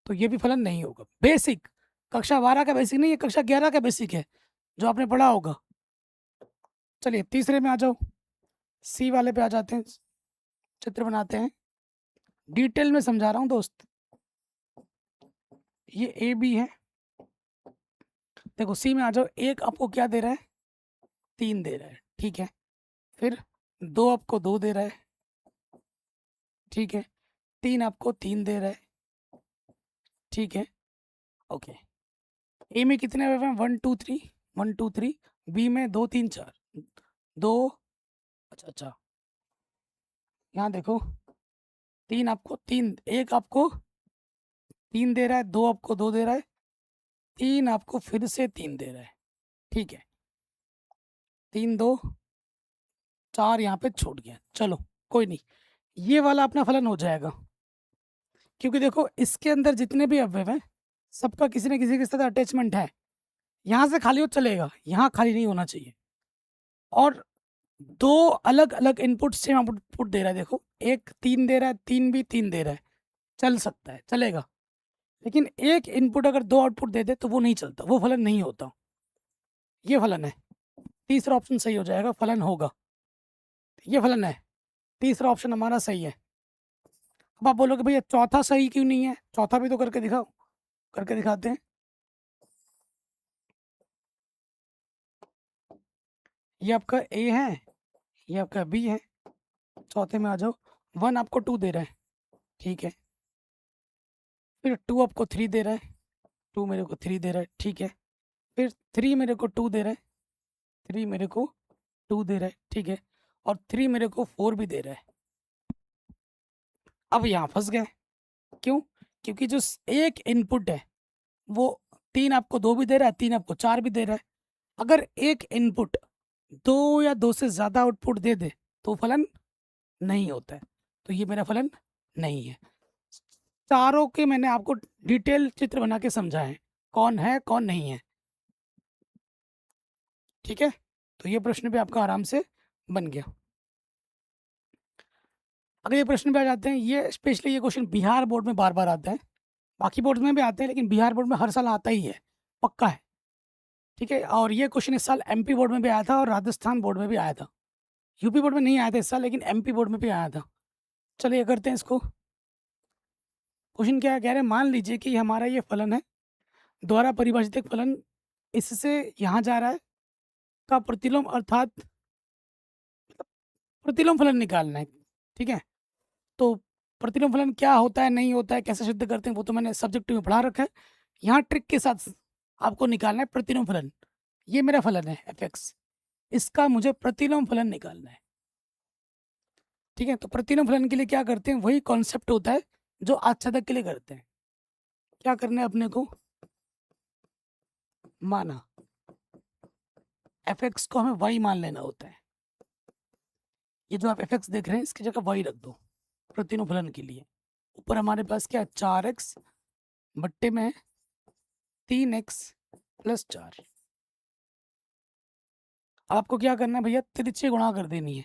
Speaker 1: तो ये भी फलन नहीं होगा। बेसिक, कक्षा 12 का बेसिक नहीं है, कक्षा 11 का बेसिक है जो आपने पढ़ा होगा। चलिए तीसरे में आ जाओ, सी वाले पे आ जाते हैं, चित्र बनाते हैं, डिटेल में समझा रहा हूँ दोस्त। ये ए बी है, देखो सी में आ जाओ, एक आपको क्या दे रहा है, 3 दे रहा है, ठीक है, फिर 2 आपको 2 दे रहा है, ठीक है, 3 आपको 3 दे रहा है, ठीक है, ओके। ए में कितने अवयव हैं, 1 2 3, 1 2 3, बी में 2 3 4, 2, अच्छा अच्छा, यहाँ देखो, 3 आपको 3, एक आपको 3 दे रहा है, 2 आपको 2 दे रहा है, 3 आपको फिर से 3 दे रहा है, ठीक है, 3 2 4 यहाँ पे छूट गया, चलो कोई नहीं, ये वाला अपना फलन हो जाएगा, क्योंकि देखो इसके अंदर जितने भी अवयव हैं सबका किसी न किसी के साथ अटैचमेंट है। यहाँ से खाली हो चलेगा, यहाँ खाली नहीं होना चाहिए। और 2 अलग अलग इनपुट सेम आउटपुट दे रहा है, देखो एक 3 दे रहा है, 3 भी 3 दे रहा है, चल सकता है, चलेगा। लेकिन एक इनपुट अगर 2 आउटपुट दे दे तो वो नहीं चलता, वो फलन नहीं होता, ये फलन है। तीसरा ऑप्शन सही हो जाएगा, फलन होगा, ये फलन है, तीसरा ऑप्शन हमारा सही है। अब आप बोलोगे भैया चौथा सही क्यों नहीं है, चौथा भी तो करके दिखाओ, करके दिखाते हैं। ये आपका ए है, ये आपका बी है, चौथे में आ जाओ। 1 आपको 2 दे रहा है, ठीक है। फिर 2 आपको 3 दे रहा है, 2 मेरे को 3 दे रहा है, ठीक है। फिर 3 मेरे को 2 दे रहा है, 3 मेरे को 2 दे रहा है, ठीक है। और 3 मेरे को 4 भी दे रहा है। अब यहाँ फंस गए, क्यों? क्योंकि जो एक इनपुट है वो 3 आपको 2 भी दे रहा है, 3 आपको 4 भी दे रहा है। अगर एक इनपुट 2 या 2 से ज़्यादा आउटपुट दे दे तो फलन नहीं होता है, तो ये मेरा फलन नहीं है। चारों के मैंने आपको डिटेल चित्र बना के समझाए हैं, कौन है कौन नहीं है, ठीक है। तो ये प्रश्न भी आपका आराम से बन गया। अगले प्रश्न पे आ जाते हैं। ये स्पेशली ये क्वेश्चन बिहार बोर्ड में बार बार आता है, बाकी बोर्ड में भी आते हैं लेकिन बिहार बोर्ड में हर साल आता ही है, पक्का है, ठीक है। और ये क्वेश्चन इस साल एमपी बोर्ड में भी आया था और राजस्थान बोर्ड में भी आया था। यूपी बोर्ड में नहीं आया था इस साल, लेकिन एमपी बोर्ड में भी आया था। चलिए करते हैं इसको। क्वेश्चन क्या कह रहे हैं, मान लीजिए कि हमारा ये फलन है, द्वारा परिभाषित एक फलन इससे यहाँ जा रहा है का प्रतिलोम, अर्थात प्रतिलोम फलन निकालना है, ठीक है। तो प्रतिलोम फलन क्या होता है, नहीं होता है, कैसे सिद्ध करते हैं, वो तो मैंने सब्जेक्ट में पढ़ा रखा है। यहाँ ट्रिक के साथ आपको निकालना है प्रतिलोम फलन। ये मेरा फलन है एफ एक्स, इसका मुझे प्रतिलोम फलन निकालना है, ठीक है। तो प्रतिलोम फलन के लिए क्या करते हैं, वही कॉन्सेप्ट होता है जो आच्छादक के लिए करते हैं। क्या करना है अपने को, माना एफ एक्स को हमें वाई मान लेना होता है। ये जो आप एफ एक्स देख रहे हैं इसकी जगह वाई रख दो प्रतिलोम फलन के लिए। ऊपर हमारे पास क्या है, 4x बट्टे में 3x प्लस 4। आपको क्या करना है भैया, तिरछे गुणा कर देनी है।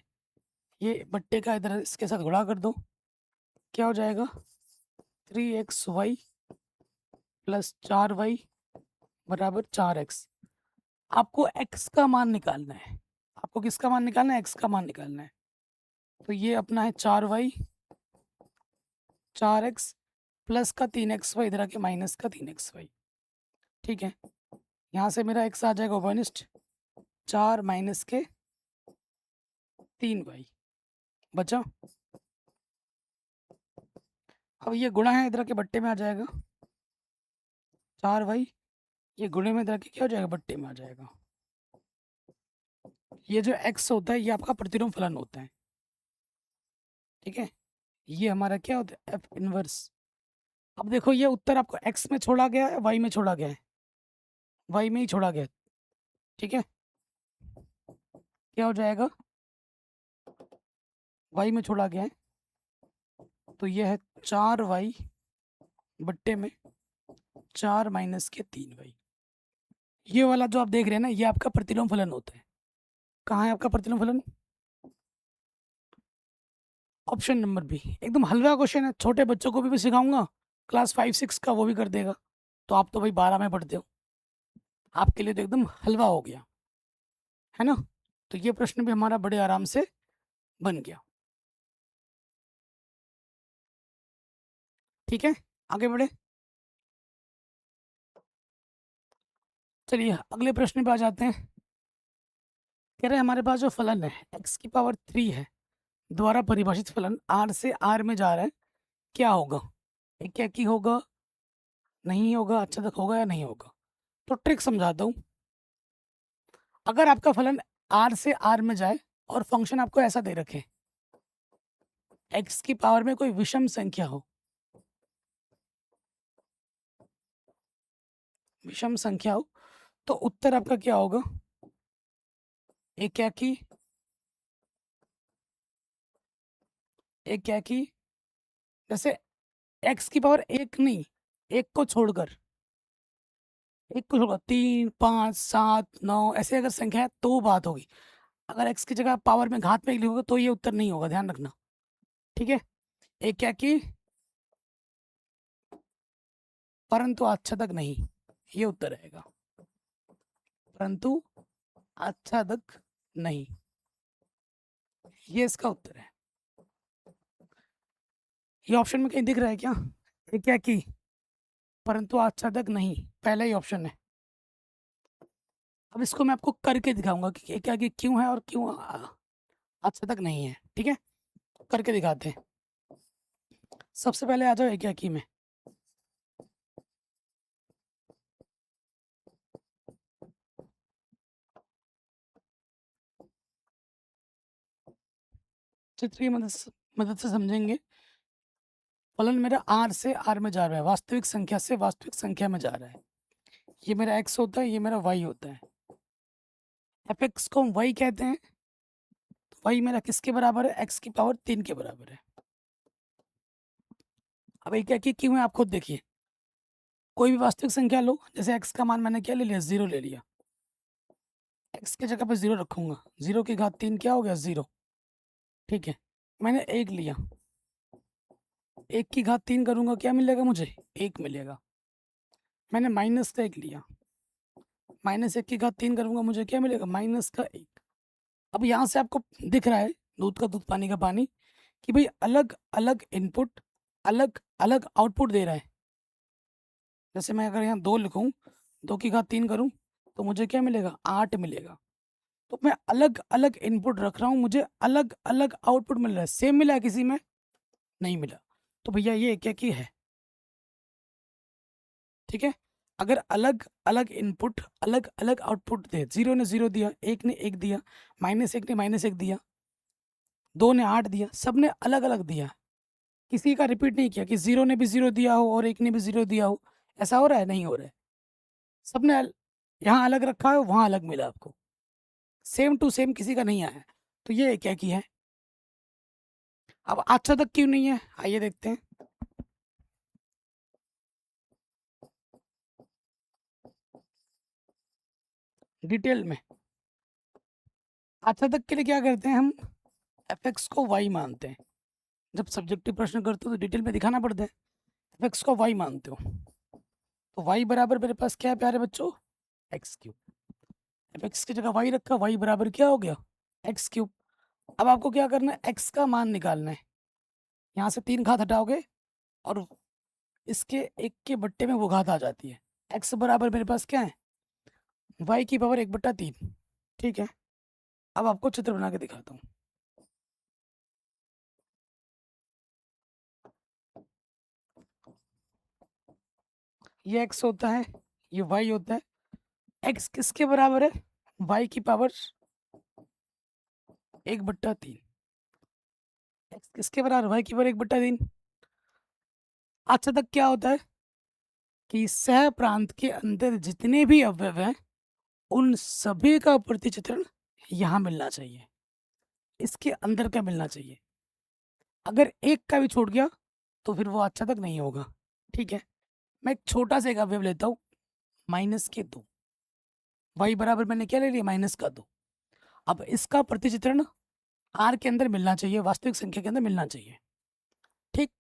Speaker 1: ये बट्टे का इधर इसके साथ गुणा कर दो, क्या हो जाएगा 3xy प्लस 4y बराबर 4x। आपको x का मान निकालना है, आपको किसका मान निकालना है, x का मान निकालना है। तो ये अपना है 4y 4x प्लस का 3xy, इधर आके माइनस का 3xy, ठीक है। यहाँ से मेरा x आ जाएगा ओपनिस्ट 4 माइनस के 3y बचा। अब ये गुणा है, इधर के बट्टे में आ जाएगा 4y, ये गुणे में इधर के क्या हो जाएगा, बट्टे में आ जाएगा। ये जो x होता है ये आपका प्रतिलोम फलन होता है, ठीक है। ये हमारा क्या होता है, एफ इनवर्स। अब देखो ये उत्तर आपको x में छोड़ा गया है, y में छोड़ा गया है, y में ही छोड़ा गया है, ठीक है। क्या हो जाएगा, y में छोड़ा गया है, तो ये है 4y बट्टे में 4 माइनस के 3y। ये वाला जो आप देख रहे हैं ना, ये आपका प्रतिलोम फलन होता है। कहाँ है आपका प्रतिलोम फलन, ऑप्शन नंबर बी। एकदम हलवा क्वेश्चन है, छोटे बच्चों को भी सिखाऊंगा, क्लास 5-6 का वो भी कर देगा। तो आप तो भाई 12 में पढ़ते हो, आपके लिए तो एकदम हलवा हो गया, है ना। तो ये प्रश्न भी हमारा बड़े आराम से बन गया, ठीक है। आगे बढ़े, चलिए अगले प्रश्न पे आ जाते हैं। कह रहे हैं हमारे पास जो फलन है x⁻³ है, द्वारा परिभाषित फलन r से r में जा रहा है, क्या होगा, एक क्या की होगा, नहीं होगा, अच्छा तक होगा या नहीं होगा। तो ट्रिक समझाता हूँ। अगर आपका फलन r से r में जाए और फंक्शन आपको ऐसा दे रखे, x की पावर में कोई विषम संख्या हो, विषम संख्या हो, तो उत्तर आपका क्या होगा, एक क्या की जैसे x की पावर एक नहीं, एक को छोड़कर, एक को छोड़कर 3, 5, 7, 9 ऐसे अगर संख्या है तो बात होगी। अगर x की जगह पावर में घात में लिखोगे तो ये उत्तर नहीं होगा, ध्यान रखना, ठीक है। एक क्या की परंतु आच्छादक नहीं, ये उत्तर रहेगा, परंतु आच्छादक नहीं, ये इसका उत्तर है। ये ऑप्शन में कहीं दिख रहा है क्या? ये क्या की, परंतु आच्छादक नहीं, पहला ही ऑप्शन है। अब इसको मैं आपको करके दिखाऊंगा कि ये क्या की क्यों है और क्यों आच्छादक नहीं है। ठीक है, करके दिखाते हैं। सबसे पहले आ जाओ एक क्या की में। चित्र की मदद से समझेंगे। फलन मेरा आर से आर में जा रहा है, वास्तविक संख्या से वास्तविक संख्या में जा रहा है। ये मेरा एक्स होता है, ये मेरा वाई होता है। एफ एक्स को हम वाई कहते हैं, तो वाई मेरा किसके बराबर है? एक्स की पावर 3 के बराबर है। अब एक क्या की क्यों है आप खुद देखिए। कोई भी वास्तविक संख्या लो, जैसे एक्स का मान मैंने क्या ले लिया? 0 ले लिया। एक्स की जगह पे 0 रखूंगा, 0 की घात 3 क्या हो गया? 0। ठीक है, मैंने 1 लिया, 1 की घात 3 करूंगा, क्या मिलेगा मुझे? 1 मिलेगा। मैंने माइनस का 1 लिया, -1 की घात 3 करूंगा, मुझे क्या मिलेगा? -1। अब यहाँ से आपको दिख रहा है, दूध का दूध पानी का पानी, कि भाई अलग अलग इनपुट अलग अलग आउटपुट दे रहा है। जैसे मैं अगर यहाँ 2 लिखूँ, 2 की घात 3 करूँ, तो मुझे क्या मिलेगा? 8 मिलेगा। तो मैं अलग अलग इनपुट रख रहा हूँ, मुझे अलग अलग आउटपुट मिल रहा है। सेम मिला है किसी में? नहीं मिला। तो भैया ये क्या की है? ठीक है, अगर अलग अलग इनपुट अलग अलग आउटपुट दे, 0 ने 0 दिया, 1 ने 1 दिया, -1 ने -1 दिया, 2 ने 8 दिया, सब ने अलग अलग दिया। किसी का रिपीट नहीं किया कि 0 ने भी 0 दिया हो और 1 ने भी 0 दिया हो। ऐसा हो रहा है? नहीं हो रहा है। सबने यहाँ अलग रखा है, वहाँ अलग मिला आपको, सेम टू सेम किसी का नहीं आया है। तो ये क्या की है? अब अच्छा तक क्यों नहीं है, आइए देखते हैं। डिटेल में अच्छा तक के लिए क्या करते हैं हम? एफ एक्स को वाई मानते हैं। जब सब्जेक्टिव प्रश्न करते हो तो डिटेल में दिखाना पड़ता है। एफ एक्स को वाई मानते हो, तो वाई बराबर मेरे पास क्या है प्यारे बच्चों? X cube. एफ एक्स की जगह वाई रखा, वाई बराबर क्या हो गया? X cube. अब आपको क्या करना है? एक्स का मान निकालना है। यहाँ से 3 घात हटाओगे और इसके 1 के बट्टे में वो घात आ जाती है। एक्स बराबर मेरे पास क्या है? वाई की पावर 1/3। ठीक है, अब आपको चित्र बना के दिखाता हूँ। ये एक्स होता है, ये वाई होता है। एक्स किसके बराबर है? वाई की पावर 1/3। एक्स किसके बराबर? वाई की पावर 1/3। अच्छा तक क्या होता है कि सह प्रांत के अंदर जितने भी अवयव हैं, उन सभी का प्रतिचित्रण यहाँ मिलना चाहिए, इसके अंदर का मिलना चाहिए। अगर एक का भी छूट गया तो फिर वो अच्छा तक नहीं होगा। ठीक है, मैं एक छोटा सा एक अवयव लेता हूँ, -2। वाई बराबर मैंने क्या ले लिया? -2। अब इसका प्रतिचित्रण आर के अंदर मिलना चाहिए, वास्तविक संख्या के अंदर मिलना चाहिए। ठीक,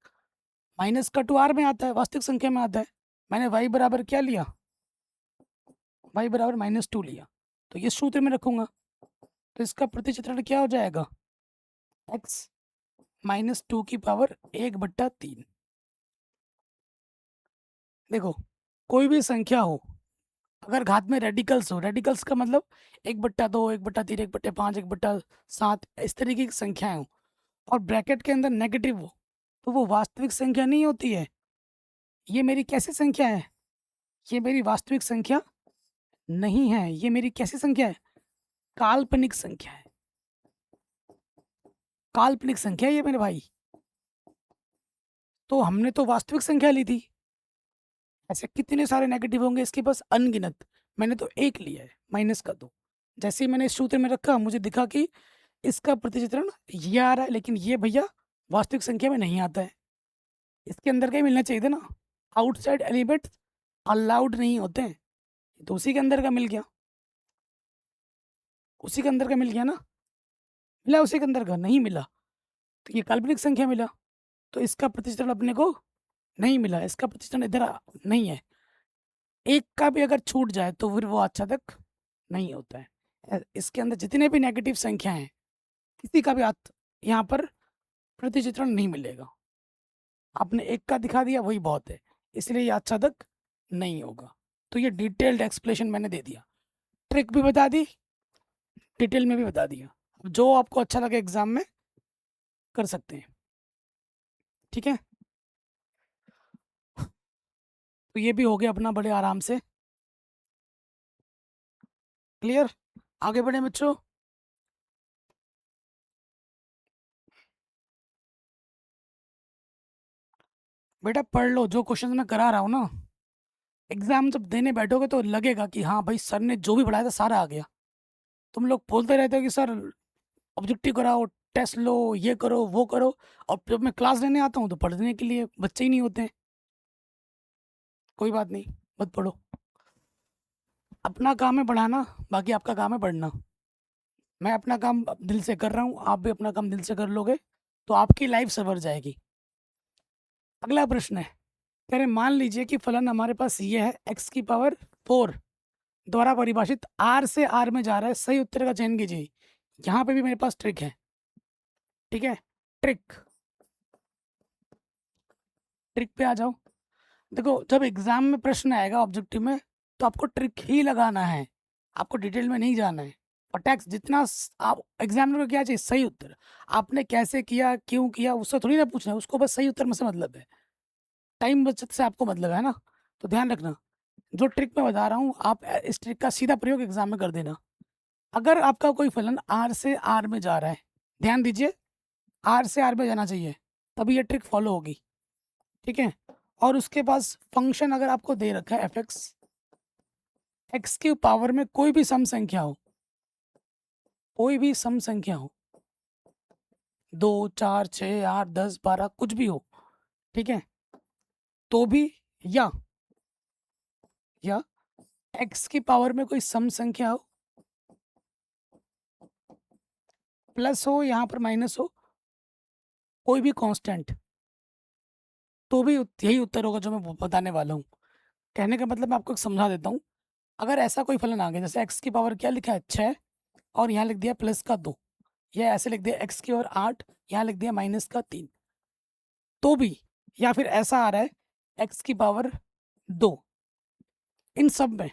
Speaker 1: -2 आर में आता है, वास्तविक संख्या में आता है। मैंने वाई बराबर क्या लिया? वाई बराबर -2 लिया, तो ये सूत्र में रखूंगा, तो इसका प्रतिचित्रण क्या हो जाएगा? x -2 की पावर 1/3। देखो, कोई भी संख्या हो, अगर घात में रेडिकल्स हो, रेडिकल्स का मतलब 1/2, 1/3, 1/5, 1/7, इस तरीके की संख्याएं हो, और ब्रैकेट के अंदर नेगेटिव हो, तो वो वास्तविक संख्या नहीं होती है। ये मेरी कैसी संख्या है? ये मेरी वास्तविक संख्या नहीं है। ये मेरी कैसी संख्या है? काल्पनिक संख्या है। काल्पनिक संख्या है ये मेरे भाई। तो हमने तो वास्तविक संख्या ली थी। ऐसे कितने सारे नेगेटिव होंगे इसके पास? अनगिनत। मैंने तो 1 लिया है, -2। जैसे ही मैंने इस सूत्र में रखा, मुझे दिखा कि इसका प्रतिचित्रण ये आ रहा है, लेकिन ये भैया वास्तविक संख्या में नहीं आता है। इसके अंदर का ही मिलना चाहिए था ना। आउटसाइड एलिमेंट अलाउड नहीं होते हैं। तो उसी के अंदर का मिल गया, उसी के अंदर का मिल गया ना। मिला उसी के अंदर का? नहीं मिला, तो ये काल्पनिक संख्या मिला। तो इसका प्रतिचित्रण अपने को नहीं मिला, इसका प्रतिचित्रण इधर नहीं है। एक का भी अगर छूट जाए तो फिर वो अच्छा तक नहीं होता है। इसके अंदर जितने भी नेगेटिव संख्या हैं, किसी का भी यहाँ पर प्रतिचित्रण नहीं मिलेगा। आपने एक का दिखा दिया वही बहुत है, इसलिए ये आच्छादक नहीं होगा। तो ये डिटेल्ड एक्सप्लेनेशन मैंने दे दिया, ट्रिक भी बता दी, डिटेल में भी बता दिया। जो आपको अच्छा लगे एग्जाम में कर सकते हैं, ठीक है। तो ये भी हो गया अपना बड़े आराम से क्लियर। आगे बढ़े बच्चों। बेटा पढ़ लो जो क्वेश्चन मैं करा रहा हूँ ना, एग्जाम जब देने बैठोगे तो लगेगा कि हाँ भाई सर ने जो भी पढ़ाया था सारा आ गया। तुम लोग बोलते रहते हो कि सर ऑब्जेक्टिव कराओ, टेस्ट लो, ये करो वो करो, और जब मैं क्लास लेने आता हूँ तो पढ़ने के लिए बच्चे ही नहीं होते हैं। कोई बात नहीं, मत पढ़ो, अपना काम है पढ़ाना, बाकी आपका काम है पढ़ना। मैं अपना काम दिल से कर रहा हूँ, आप भी अपना काम दिल से कर लोगे तो आपकी लाइफ संवर जाएगी। अगला प्रश्न है, कह रहे मान लीजिए कि फलन हमारे पास ये है x⁴ द्वारा परिभाषित r से r में जा रहा है, सही उत्तर का चयन कीजिए। यहाँ पे भी मेरे पास ट्रिक है, ठीक है। ट्रिक, ट्रिक पे आ जाओ। देखो जब एग्जाम में प्रश्न आएगा ऑब्जेक्टिव में तो आपको ट्रिक ही लगाना है, आपको डिटेल में नहीं जाना है। और टैक्स जितना आप एग्जामिनर को क्या चाहिए, सही उत्तर। आपने कैसे किया, क्यों किया, उससे थोड़ी ना पूछना है, उसको बस सही उत्तर में से मतलब है, टाइम बचत से आपको मतलब है ना। तो ध्यान रखना, जो ट्रिक मैं बता रहा हूँ आप इस ट्रिक का सीधा प्रयोग एग्जाम में कर देना। अगर आपका कोई फलन आर से आर में जा रहा है, ध्यान दीजिए, आर से आर में जाना चाहिए, तभी ये ट्रिक फॉलो होगी, ठीक है। और उसके पास फंक्शन अगर आपको दे रखा है एफ एक्स, एक्स की पावर में कोई भी सम संख्या हो, कोई भी सम संख्या हो, 2 4 6 8 10 12 कुछ भी हो, ठीक है, तो भी, या या एक्स की पावर में कोई सम संख्या हो, प्लस हो यहाँ पर माइनस हो, कोई भी कांस्टेंट, तो भी यही उत्तर होगा जो मैं बताने वाला हूँ। कहने का मतलब मैं आपको समझा देता हूँ। अगर ऐसा कोई फलन आ गया, जैसे एक्स की पावर क्या लिखा है 6 और यहाँ लिख दिया प्लस का 2, या ऐसे लिख दिया एक्स की पावर 8, यहाँ लिख दिया माइनस का 3, तो भी, या फिर ऐसा आ रहा है एक्स की पावर 2, इन सब में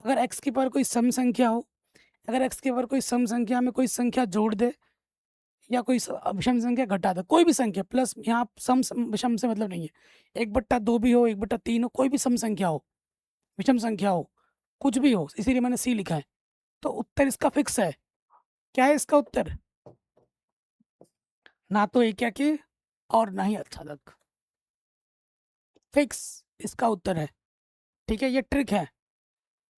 Speaker 1: अगर एक्स की पावर कोई सम संख्या हो, अगर एक्स की पावर कोई सम संख्या में कोई संख्या जोड़ दे या कोई विषम संख्या घटा दे, कोई भी संख्या, प्लस यहाँ विषम से मतलब नहीं है, 1/2 भी हो, 1/3 हो, कोई भी सम संख्या हो, विषम संख्या हो, कुछ भी हो, इसीलिए मैंने सी लिखा है, तो उत्तर इसका फिक्स है। क्या है इसका उत्तर? ना तो एक या की और ना ही अच्छा, फिक्स इसका उत्तर है, ठीक है। ये ट्रिक है,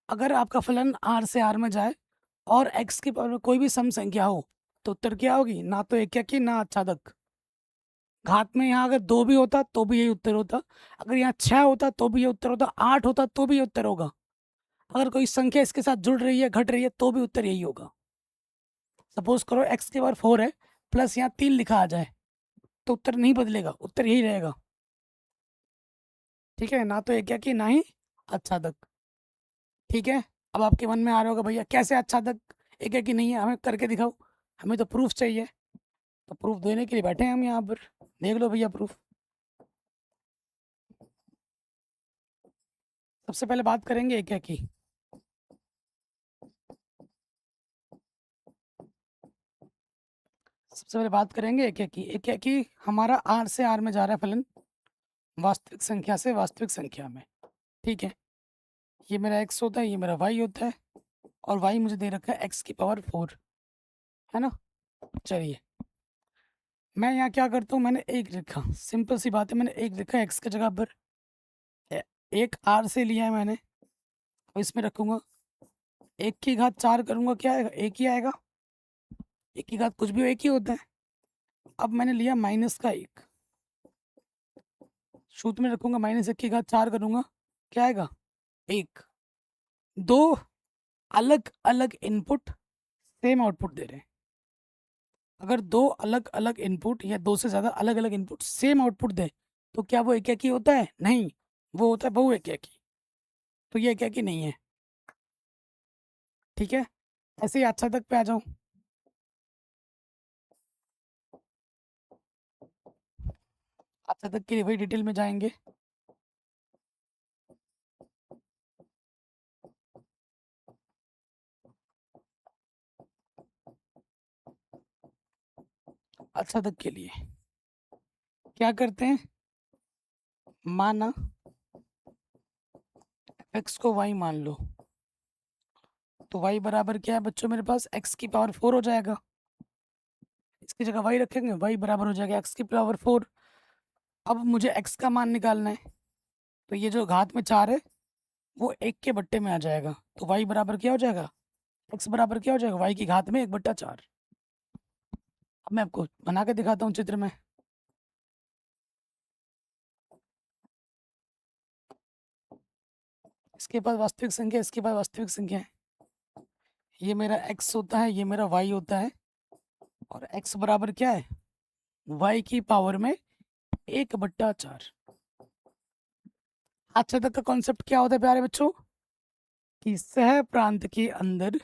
Speaker 1: अगर आपका फलन आर से आर में जाए और एक्स की पावर में कोई भी सम संख्या हो तो उत्तर क्या होगी, ना तो एक या की ना आच्छादक। घात में यहाँ अगर 2 भी होता तो भी यही उत्तर होता, अगर यहाँ 6 होता तो भी ये उत्तर होता, 8 होता तो भी ये उत्तर होगा, अगर कोई संख्या इसके साथ जुड़ रही है घट रही है तो भी उत्तर यही होगा। सपोज करो एक्स की पावर 4 है, प्लस यहाँ 3 लिखा आ जाए तो उत्तर नहीं बदलेगा, उत्तर यही रहेगा, ठीक है। ना तो एक या की ना ही आच्छादक, ठीक है। अब आपके मन में आ रहा होगा भैया कैसे आच्छादक एक या की नहीं है, हमें करके दिखाओ, हमें तो प्रूफ चाहिए। तो प्रूफ देने के लिए बैठे हैं हम यहाँ पर, देख लो भैया प्रूफ। सबसे पहले बात करेंगे एक या की। सबसे पहले बात करेंगे एक या की। एक या की हमारा आर से आर में जा रहा है फलन, वास्तविक संख्या से वास्तविक संख्या में, ठीक है। ये मेरा एक्स होता है, ये मेरा वाई होता है, और वाई मुझे दे रखा है एक्स की पावर 4, है ना। चलिए मैं यहाँ क्या करता हूँ, मैंने एक लिखा, सिंपल सी बात है, मैंने एक लिखा एक्स की जगह पर, एक आर से लिया है मैंने, और इसमें रखूंगा 1 की घात 4 करूंगा, क्या आएगा, एक ही आएगा, 1 की घात कुछ भी हो एक ही होता है। अब मैंने लिया -1, सूत्र में रखूंगा -1 की घात 4 करूंगा, क्या आएगा, 1। दो अलग अलग इनपुट सेम आउटपुट दे रहे हैं, अगर दो अलग अलग इनपुट या दो से ज्यादा अलग अलग इनपुट सेम आउटपुट दे तो क्या वो एक ही होता है, नहीं, वो होता है बहु एक ही, तो ये एक ही नहीं है, ठीक है। ऐसे ही अच्छा तक पे आ जाऊं। अच्छा तक के लिए वही डिटेल में जाएंगे। अच्छा तक के लिए क्या करते हैं, माना x को y मान लो, तो y बराबर क्या है बच्चों मेरे पास x की पावर 4 हो जाएगा। इसकी जगह y रखेंगे, y बराबर हो जाएगा x की पावर 4। अब मुझे x का मान निकालना है, तो ये जो घात में 4 है वो 1 के बट्टे में आ जाएगा, तो y बराबर क्या हो जाएगा, x बराबर क्या हो जाएगा, y की घात में 1/4। अब मैं आपको बना के दिखाता हूँ चित्र में। इसके पास वास्तविक संख्या, इसके पास वास्तविक संख्या है। ये मेरा x होता है, ये मेरा y होता है, और x बराबर क्या है, y की पावर में 1/4। अच्छा तक का कॉन्सेप्ट क्या होता है प्यारे बच्चों, कि सह प्रांत के अंदर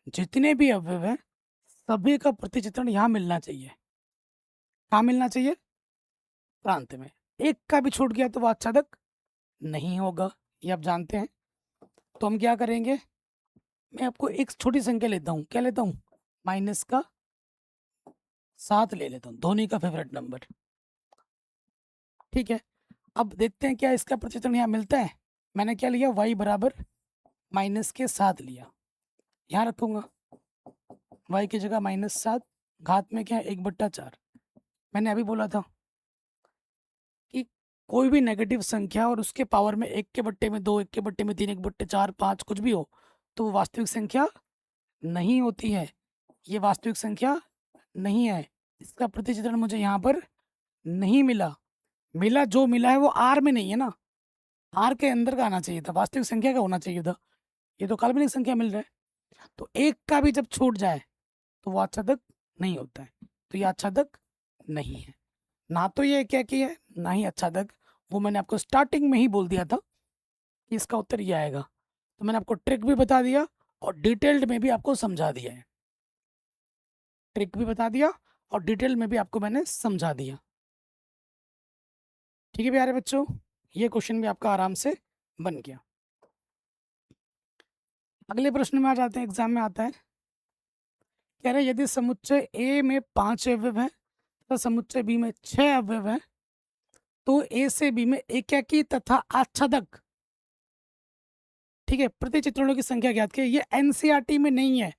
Speaker 1: जितने भी अवयव हैं सभी का प्रतिचित्रण यहाँ मिलना चाहिए। कहाँ मिलना चाहिए, प्रांत में। एक का भी छूट गया तो वो आच्छादक नहीं होगा, ये आप जानते हैं। तो हम क्या करेंगे, मैं आपको एक छोटी संख्या लेता हूँ, क्या लेता हूँ, -7 ले लेता हूँ, धोनी का फेवरेट नंबर। ठीक है, अब देखते हैं क्या इसका प्रतिचित्रण यहाँ मिलता है। मैंने क्या लिया, y बराबर -7 लिया, यहाँ रखूंगा y की जगह -7, घात में क्या है 1/4। मैंने अभी बोला था कि कोई भी नेगेटिव संख्या और उसके पावर में 1 के बट्टे में 2, 1 के बट्टे में 3, 1/4, 5 कुछ भी हो तो वो वास्तविक संख्या नहीं होती है। ये वास्तविक संख्या नहीं है, इसका प्रतिचित्रण मुझे यहाँ पर नहीं मिला। मिला जो मिला है वो आर में नहीं है ना, आर के अंदर का आना चाहिए था, वास्तविक संख्या का होना चाहिए था। ये तो काल्पनिक संख्या मिल रहा है, तो एक का भी जब छूट जाए तो वो आच्छादक नहीं होता है, तो ये आच्छादक नहीं है। ना तो ये क्या की है, ना ही आच्छादक। वो मैंने आपको स्टार्टिंग में ही बोल दिया था कि इसका उत्तर ये आएगा, तो मैंने आपको ट्रिक भी बता दिया और डिटेल्ड में भी आपको समझा दिया है। ट्रिक भी बता दिया और डिटेल में भी आपको मैंने समझा दिया। ठीक है प्यारे बच्चों, ये क्वेश्चन भी आपका आराम से बन गया। अगले प्रश्न में आ जाते हैं, एग्जाम में आता है, कह रहे यदि समुच्चय ए में 5 अवयव है तथा समुच्चय बी में 6 अवयव है तो ए से बी में एकाकी तथा आच्छादक, ठीक है, प्रतिचित्रणों की संख्या ज्ञात कीजिए। ये एनसीईआरटी में नहीं है,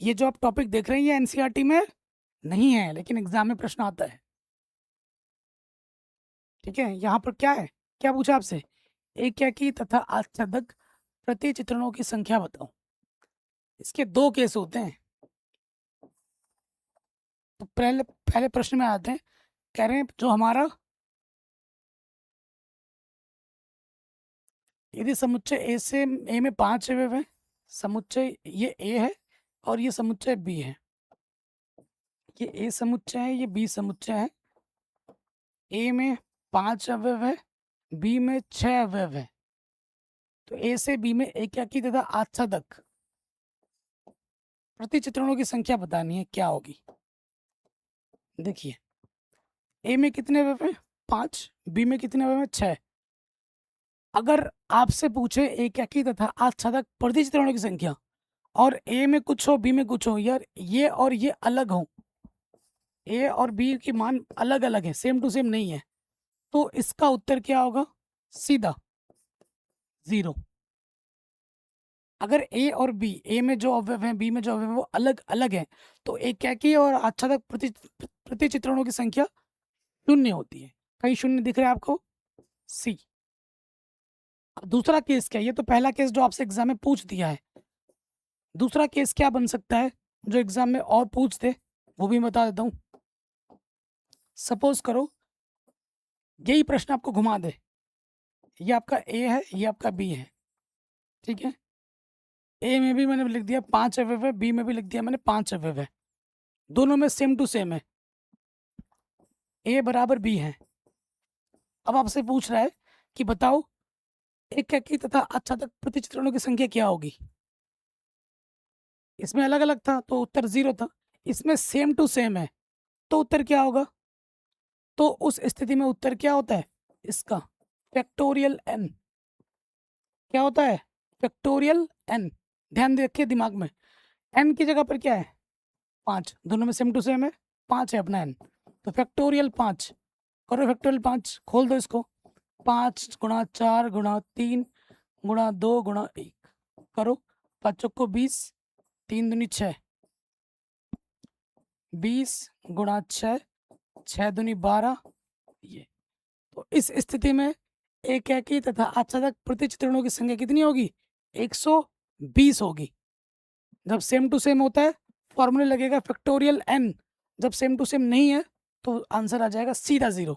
Speaker 1: ये जो आप टॉपिक देख रहे हैं ये एनसीईआरटी में नहीं है, लेकिन एग्जाम में प्रश्न आता है। ठीक है, यहाँ पर क्या है, क्या पूछा आपसे, एकाकी तथा आच्छादक प्रतिचित्रणों की संख्या बताओ। इसके दो केस होते हैं। तो पहले पहले प्रश्न में आते हैं, कह रहे हैं जो हमारा यदि समुच्चय ए से ए में 5 अवयव है, समुच्चय ये ए है और ये समुच्चय बी है, ये ए समुच्चय है, ये बी समुच्चय है। ए में 5 अवयव है, बी में 6 अवयव है, तो ए से बी में एकाकी तथा आच्छादक प्रतिचित्रणों की संख्या बतानी है, क्या होगी। देखिए, ए में कितने अवयव है, 5, बी में कितने अवयव है, 6। अगर आपसे पूछे एकाकी तथा आच्छादक प्रतिचित्रणों की संख्या और ए में कुछ हो बी में कुछ हो, यार ये और ये अलग हो, ए और बी की मान अलग अलग है, सेम टू सेम नहीं है, तो इसका उत्तर क्या होगा, सीधा 0। अगर ए और बी, ए में जो अवयव हैं बी में जो अवयव हैं वो अलग अलग है, तो एकाकी और आच्छादक प्रतिचित्रणों की संख्या 0 होती है। कहीं 0 दिख रहा है आपको, सी। अब दूसरा केस क्या है, ये तो पहला केस जो आपसे एग्जाम में पूछ दिया है। दूसरा केस क्या बन सकता है जो एग्जाम में और पूछ दे, वो भी बता देता हूँ। सपोज करो यही प्रश्न आपको घुमा दे, ये आपका ए है, ये आपका बी है, ठीक है। ए में भी मैंने लिख दिया 5 अवयव है, बी में भी लिख दिया मैंने 5 अवयव है, दोनों में सेम टू सेम है, ए बराबर बी है। अब आपसे पूछ रहा है कि बताओ एकाकी तथा आच्छादक प्रतिचित्रणों की संख्या क्या होगी। इसमें अलग अलग था तो उत्तर 0 था, इसमें सेम टू सेम है तो उत्तर क्या होगा, तो उस स्थिति में उत्तर क्या होता है इसका? Factorial n। क्या होता है? Factorial n। ध्यान रखिए दिमाग में, n की जगह पर क्या है? 5। दोनों में सेम टू सेम है, 5 है अपना n। तो फैक्टोरियल 5 करो, फैक्टोरियल 5 खोल दो इसको। 5 गुणा 4 गुणा 3 गुणा 2 गुणा 1 करो। 5 चौको 20, 3 दूनी 6, 20 गुणा 6, 6 दूनी 12। ये तो इस स्थिति में एक एकी तथा आच्छादक प्रतिचित्रणों की संख्या कितनी होगी? 120 होगी। जब सेम टू सेम होता है फॉर्मूले लगेगा फैक्टोरियल n, जब सेम टू सेम नहीं है तो आंसर आ जाएगा सीधा 0।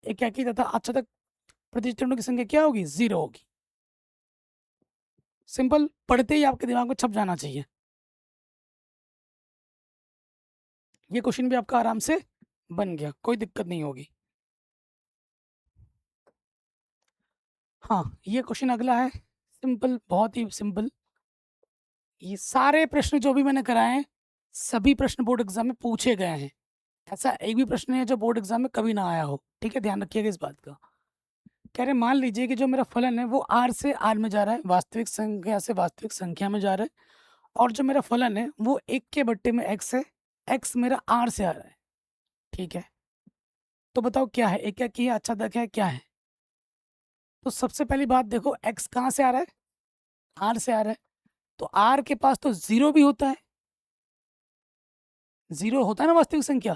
Speaker 1: एक एकी तथा आच्छादक प्रतिचित्रणों की संख्या क्या होगी? 0 होगी। सिंपल, पढ़ते ही आपके दिमाग में छप जाना चाहिए। ये क्वेश्चन भी आपका आराम से बन गया, कोई दिक्कत नहीं होगी। हाँ, ये क्वेश्चन अगला है, सिंपल, बहुत ही सिंपल। ये सारे प्रश्न जो भी मैंने कराए हैं सभी प्रश्न बोर्ड एग्जाम में पूछे गए हैं। ऐसा एक भी प्रश्न है जो बोर्ड एग्जाम में कभी ना आया हो, ठीक है, ध्यान रखिएगा इस बात का। कह रहे मान लीजिए कि जो मेरा फलन है वो r से r में जा रहा है, वास्तविक संख्या से वास्तविक संख्या में जा रहा है, और जो मेरा फलन है वो 1 के बट्टे में x है, x मेरा r से आ रहा है, ठीक है। तो बताओ क्या है, एक क्या की है, अच्छा तक है, क्या है? तो सबसे पहली बात देखो, x कहाँ से आ रहा है? r से आ रहा है। तो r के पास तो 0 भी होता है, 0 होता है ना वास्तविक संख्या,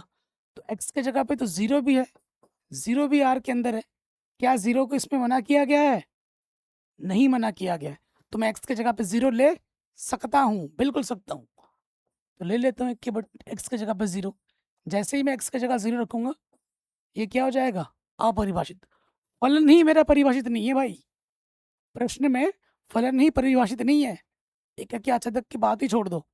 Speaker 1: तो x के जगह पे तो 0 भी है, 0 भी r के अंदर है। क्या 0 को इसमें मना किया गया है? नहीं मना किया गया है। तो मैं x के जगह पे 0 ले सकता हूँ, बिल्कुल सकता हूँ। तो ले लेता हूँ x के जगह पे 0। जैसे ही मैं x की जगह 0 रखूंगा ये क्या हो जाएगा? अपरिभाषित। फलन ही मेरा परिभाषित नहीं है भाई, प्रश्न में फलन ही परिभाषित नहीं है। एक क्या अच्छा तक की बात ही छोड़ दो,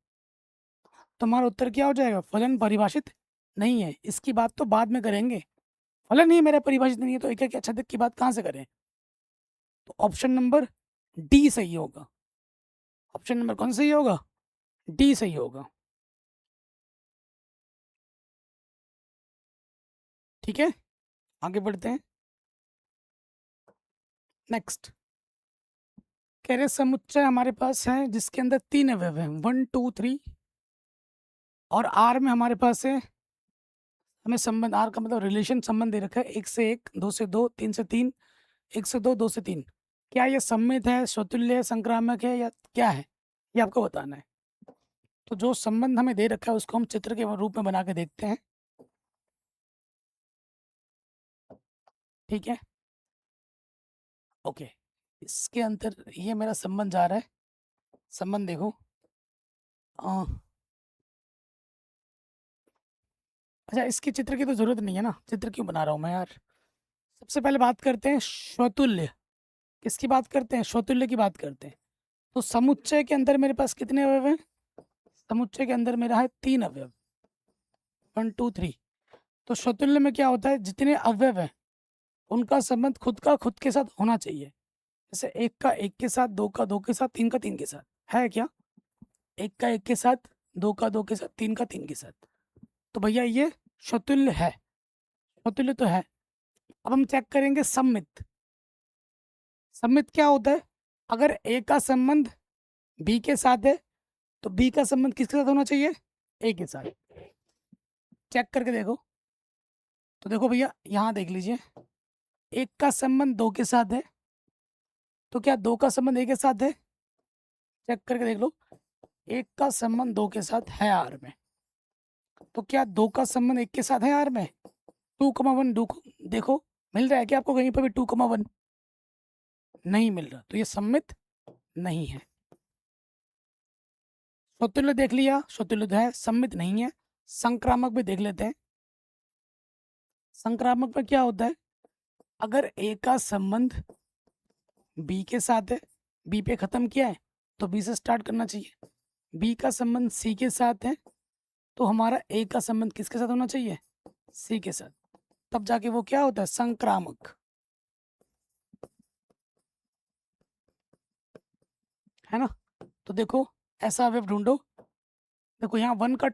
Speaker 1: तुम्हारा उत्तर क्या हो जाएगा? फलन परिभाषित नहीं है। इसकी बात तो बाद में करेंगे, फलन ही मेरा परिभाषित नहीं है तो एक अच्छा तक की बात कहाँ से करें? तो ऑप्शन नंबर डी सही होगा। ऑप्शन नंबर कौन सही होगा? डी सही होगा, ठीक है। आगे बढ़ते हैं, नेक्स्ट। कह रहे समुच्चय हमारे पास है जिसके अंदर 3 अवयव हैं, 1 2 3, और आर में हमारे पास है, हमें संबंध, आर का मतलब रिलेशन संबंध दे रखा है, 1 से 1, 2 से 2, 3 से 3, 1 से 2, 2 से 3। क्या ये सम्मित है, स्वतुल्य है, संक्रामक है, या क्या है, ये आपको बताना है। तो जो संबंध हमें दे रखा है उसको हम चित्र के रूप में बना के देखते हैं, ठीक है। ओके, इसके अंदर ये मेरा संबंध जा रहा है, संबंध देखो। अच्छा, इसके चित्र की तो जरूरत नहीं है ना, चित्र क्यों बना रहा हूँ मैं यार। सबसे पहले बात करते हैं स्वतुल्य। किसकी बात करते हैं? स्वतुल्य की बात करते हैं। तो समुच्चय के अंदर मेरे पास कितने अवयव हैं? समुच्चय के अंदर मेरा है 3 अवयव, 1 2 3। तो स्वतुल्य में क्या होता है, जितने अवयव हैं उनका संबंध खुद का खुद के साथ होना चाहिए। जैसे 1 का 1 के साथ, 2 का 2 के साथ, 3 का 3 के साथ, है क्या? 1 का 1 के साथ, 2 का 2 के साथ, 3 का 3 के साथ। तो भैया ये स्वतुल्य है, स्वतुल्य तो है। अब हम चेक करेंगे सम्मित। सम्मित क्या होता है? अगर ए का संबंध बी के साथ है तो बी का संबंध किसके साथ होना चाहिए? ए के साथ। चेक करके देखो। तो देखो भैया, यहाँ देख लीजिए, एक का संबंध 2 के साथ है, तो क्या 2 का संबंध ए के साथ है? चेक करके देख लो, एक का संबंध 2 के साथ है आर में, तो क्या 2 का संबंध 1 के साथ है आर में? 2,1 देखो, मिल रहा है क्या आपको कहीं पर भी 2,1? नहीं मिल रहा, तो ये सम्मित नहीं है। स्वतुल्य देख लिया, स्वतुल्य तो है, सम्मित नहीं है। संक्रामक भी देख लेते हैं। संक्रामक में क्या होता है? अगर ए का संबंध बी के साथ है, बी पे खत्म किया है तो बी से स्टार्ट करना चाहिए। बी का संबंध सी के साथ है तो हमारा ए का संबंध किसके साथ होना चाहिए? सी के साथ। तब जाके वो क्या होता है? संक्रामक, है ना। तो देखो, ऐसा अवयव ढूंढो। देखो यहाँ 1 का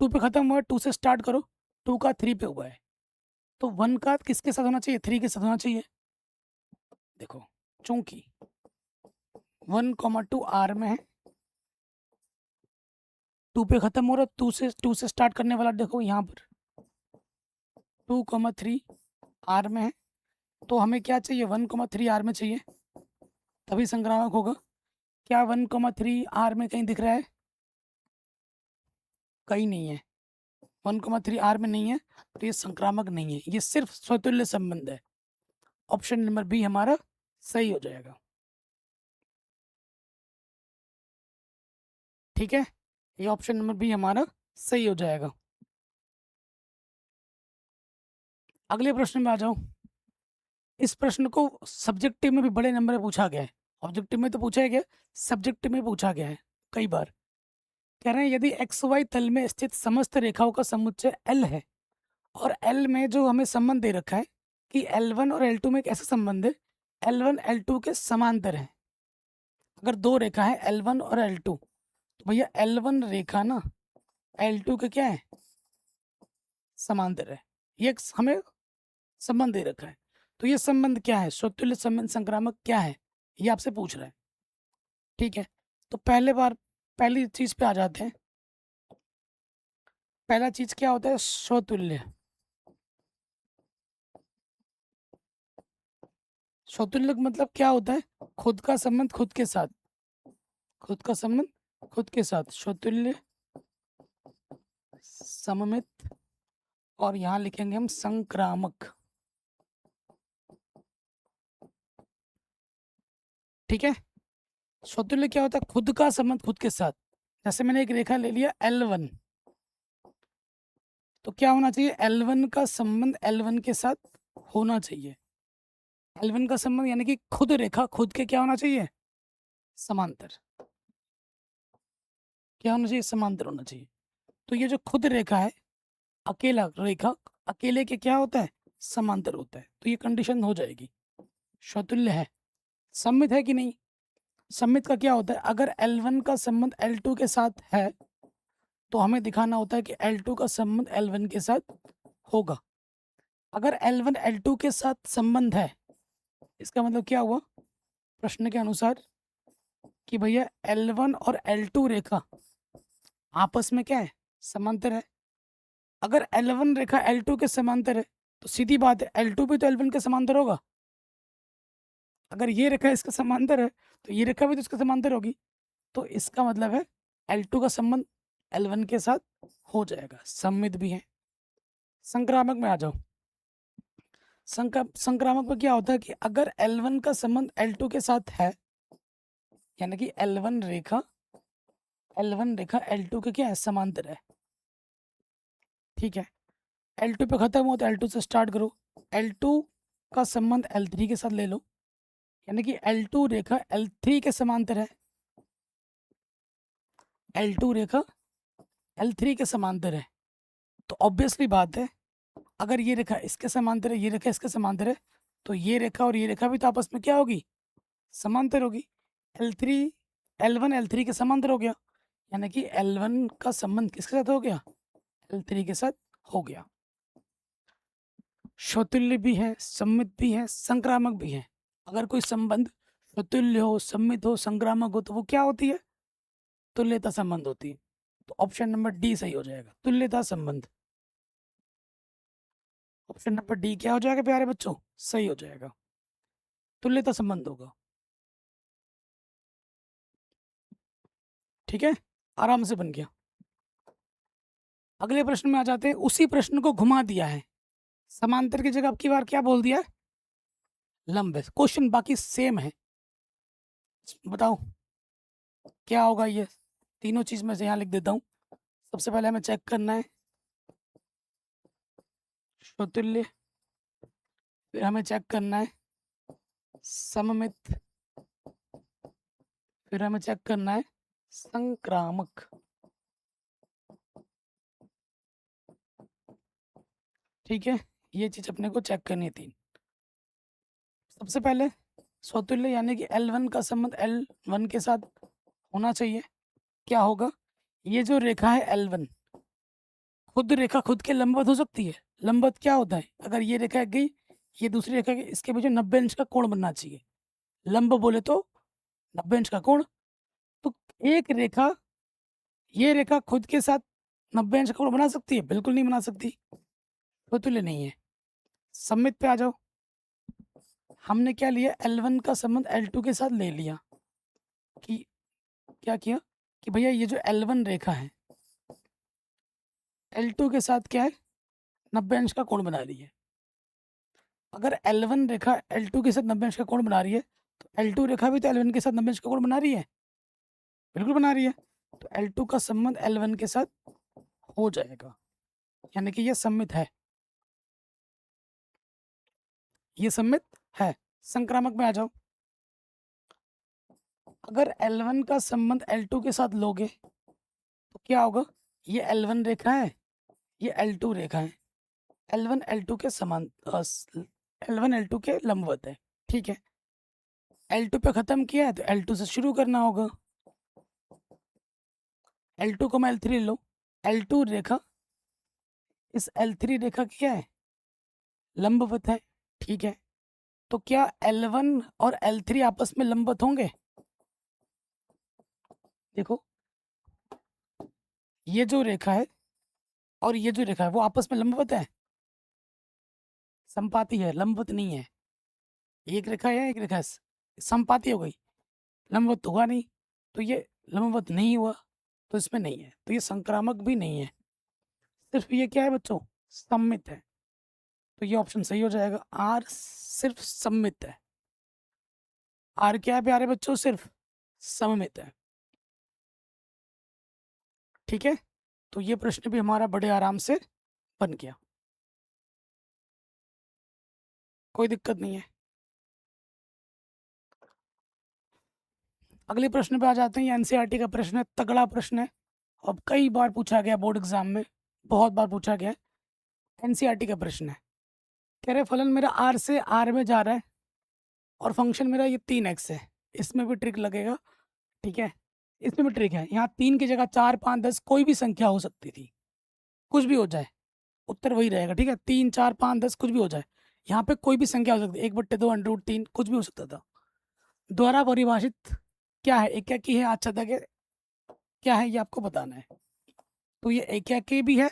Speaker 1: 2 पे खत्म हुआ है, 2 से स्टार्ट करो, 2 का 3 पे हुआ है, तो 1 का किसके साथ होना चाहिए? 3 के साथ होना चाहिए। देखो, चूंकि 1, 2 आर में है, 2 पे खत्म हो रहा है, 2 से स्टार्ट करने वाला देखो यहाँ पर 2, 3 आर में है, तो हमें क्या चाहिए? 1, 3 आर में चाहिए, तभी संक्रामक होगा। क्या 1, 3 आर में कहीं दिख रहा है? कहीं नहीं है, 1, 3 आर में नहीं है, तो ये संक्रामक नहीं है, ये सिर्फ स्वतुल्य संबंध है। ऑप्शन नंबर बी हमारा सही हो जाएगा। ठीक है, ये ऑप्शन नंबर बी हमारा सही हो जाएगा। अगले प्रश्न में आ जाओ। इस प्रश्न को सब्जेक्टिव में भी बड़े नंबर में पूछा गया है। ऑब्जेक्टिव में तो पूछा ही गया, सब्जेक्टिव में पूछा गया है कई बार। कह रहे हैं यदि एक्स वाई तल में स्थित समस्त रेखाओं का समुच्चय एल है, और एल में जो हमें संबंध दे रखा है कि L1 और L2 में एक ऐसा संबंध है, L1 L2 के समांतर है। अगर दो रेखा है L1 और L2, तो भैया L1 रेखा ना L2 के क्या है? समांतर है। ये हमें संबंध दे रखा है, तो ये संबंध क्या है? स्वतुल्य संबंध संक्रामक क्या है, ये आपसे पूछ रहा है। ठीक है, तो पहली चीज पे आ जाते हैं। पहला चीज क्या होता है? स्वतुल्य। स्वतुल्य मतलब क्या होता है? खुद का संबंध खुद के साथ, खुद का संबंध खुद के साथ, स्वतुल्य, सममित, और यहां लिखेंगे हम संक्रामक। ठीक है, स्वतुल्य क्या होता है? खुद का संबंध खुद के साथ। जैसे मैंने एक रेखा ले लिया L1, तो क्या होना चाहिए? L1 का संबंध L1 के साथ होना चाहिए। L1 का संबंध यानी कि खुद रेखा खुद के क्या होना चाहिए? समांतर। क्या होना चाहिए? समांतर होना चाहिए। तो ये जो खुद रेखा है, अकेला रेखा अकेले के क्या होता है? समांतर होता है, तो ये कंडीशन हो जाएगी, स्वतुल्य है। सममित है कि नहीं? सममित का क्या होता है? अगर L1 का संबंध L2 के साथ है, तो हमें दिखाना होता है कि L2 का संबंध L1 के साथ होगा। अगर L1 L2 के साथ संबंध है, इसका मतलब क्या हुआ प्रश्न के अनुसार? कि भैया L1 और L2 रेखा आपस में क्या है? समांतर है। अगर L1 रेखा L2 के समांतर है, तो सीधी बात है L2 भी तो L1 के समांतर होगा। अगर ये रेखा इसके समांतर है, तो ये रेखा भी तो इसके समांतर होगी। तो इसका मतलब है L2 का संबंध L1 के साथ हो जाएगा, सममित भी है। संक्रामक में आ जाओ। संक्रामक में क्या होता है कि अगर L1 का संबंध L2 के साथ है, यानी कि L1 रेखा L2 के क्या है? समांतर है। ठीक है, L2 पे खत्म हो तो L2 से स्टार्ट करो। L2 का संबंध L3 के साथ ले लो, यानी कि L2 रेखा L3 के समांतर है। L2 रेखा L3 के समांतर है, तो ऑब्वियसली बात है, अगर ये रेखा इसके समांतर है, ये रेखा इसके समांतर है, तो ये रेखा और ये रेखा भी तो आपस में क्या होगी? समांतर होगी। L3 L1 L3 के समांतर हो गया, यानी कि L1 का संबंध किसके साथ हो गया? L3 के साथ हो गया। स्वतुल्य भी है, सममित भी है, संक्रामक भी है। अगर कोई संबंध स्वतुल्य हो, सममित हो, संक्रामक हो, तो वो क्या होती है? तुल्यता संबंध होती है। तो ऑप्शन नंबर डी सही हो जाएगा, तुल्यता संबंध। ऑप्शन नंबर डी क्या हो जाएगा प्यारे बच्चों? सही हो जाएगा, तुल्यता संबंध होगा। ठीक है, आराम से बन गया। अगले प्रश्न में आ जाते हैं। उसी प्रश्न को घुमा दिया है, समांतर की जगह अब की बार क्या बोल दिया है? लंब है। क्वेश्चन बाकी सेम है, बताओ क्या होगा? ये तीनों चीज में से यहाँ लिख देता हूँ। सबसे पहले हमें चेक करना है स्वतुल्य, फिर हमें चेक करना है सममित, फिर हमें चेक करना है संक्रामक। ठीक है, ये चीज अपने को चेक करनी थी। सबसे पहले स्वतुल्य यानी कि L1 का संबंध L1 के साथ होना चाहिए। क्या होगा? ये जो रेखा है L1, खुद रेखा खुद के लंबवत हो सकती है? लंबवत क्या होता है? अगर ये रेखा गई, ये दूसरी रेखा गई, इसके बीच में 90 अंश का कोण बनना चाहिए। लंब बोले तो 90 अंश का कोण। तो एक रेखा, ये रेखा खुद के साथ 90 अंश का कोण बना सकती है? बिल्कुल नहीं बना सकती, समतुल्य नहीं है। सममित पे आ जाओ। हमने क्या लिया? L1 का संबंध L2 के साथ ले लिया कि क्या किया कि भैया ये जो L1 रेखा है L2 के साथ क्या है? 90 अंश का कोण बना रही है। अगर L1 रेखा L2 के साथ 90 अंश का कोण बना रही है, तो L2 रेखा भी तो L1 के साथ 90 अंश का कोण बना रही है। बिल्कुल बना रही है। तो L2 का संबंध L1 के साथ हो जाएगा, यानी कि ये सममित है। ये सममित है। संक्रामक में आ जाओ। अगर L1 का संबंध L2 के साथ लोगे तो क्या होगा? ये L1 रेखा है, ये L2 रेखा है। L1 L2 के समान L1 L2 के लंबवत है, ठीक है। L2 पे खत्म किया है तो L2 से शुरू करना होगा। L2 को मैं L3 लो। L2 रेखा इस L3 रेखा की क्या है? लंबवत है, ठीक है। तो क्या L1 और L3 आपस में लंबवत होंगे? देखो, ये जो रेखा है और ये जो रेखा है वो आपस में लंबवत है? संपाती है, लंबवत नहीं है। एक रेखा है, एक रेखा है, संपाती हो गई, लंबवत तो हुआ नहीं। तो ये लंबवत नहीं हुआ, तो इसमें नहीं है। तो ये संक्रामक भी नहीं है। सिर्फ ये क्या है बच्चों? सममित है। तो ये ऑप्शन सही हो जाएगा। आर सिर्फ सममित है। आर क्या है प्यारे बच्चों? सिर्फ सममित है, ठीक है। तो ये प्रश्न भी हमारा बड़े आराम से बन गया, कोई दिक्कत नहीं है। अगले प्रश्न पे आ जाते हैं। ये एनसीईआरटी का प्रश्न है, तगड़ा प्रश्न है, अब कई बार पूछा गया बोर्ड एग्जाम में, बहुत बार पूछा गया है। एनसीईआरटी का प्रश्न है, कह रहे फलन मेरा आर से आर में जा रहा है और फंक्शन मेरा ये 3x है। इसमें भी ट्रिक लगेगा, ठीक है। इसमें भी ट्रिक है। यहाँ 3 की जगह 4, 5, 10 कोई भी संख्या हो सकती थी, कुछ भी हो जाए, उत्तर वही रहेगा, ठीक है। 3, 4, 5, 10 कुछ भी हो जाए, यहाँ पे कोई भी संख्या हो सकती है, 1/2 √3 कुछ भी हो सकता था। द्वारा परिभाषित क्या है? एकाकी है, आच्छादक है, क्या है ये आपको बताना है। तो ये एकाकी भी है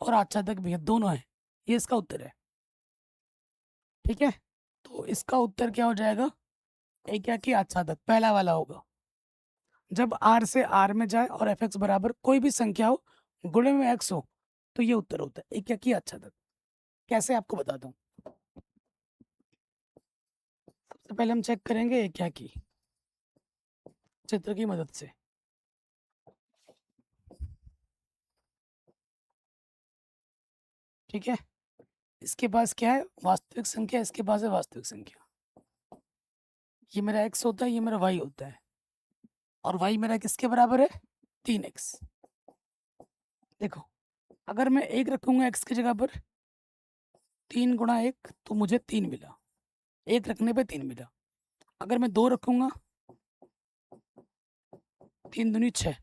Speaker 1: और आच्छादक भी है, दोनों है। ये इसका उत्तर है, ठीक है। तो इसका उत्तर क्या हो जाएगा? एकाकी आच्छादक पहला वाला होगा। जब आर से आर में जाए और एफ एक्स बराबर कोई भी संख्या हो, गुणे में एक्स हो, तो ये उत्तर होता है एकाकी आच्छादक। कैसे आपको बताता हूँ। सबसे पहले हम चेक करेंगे एकाकी चित्र की मदद से। ठीक है, इसके पास क्या है? वास्तविक संख्या, इसके पास है वास्तविक संख्या। ये मेरा x होता है, ये मेरा y होता है, और y मेरा किसके बराबर है? 3x। देखो, अगर मैं 1 रखूंगा x की जगह पर, 3 गुणा 1 तो मुझे 3 मिला, 1 रखने पे 3 मिला। अगर मैं 2 रखूंगा, 3 दूनी 6।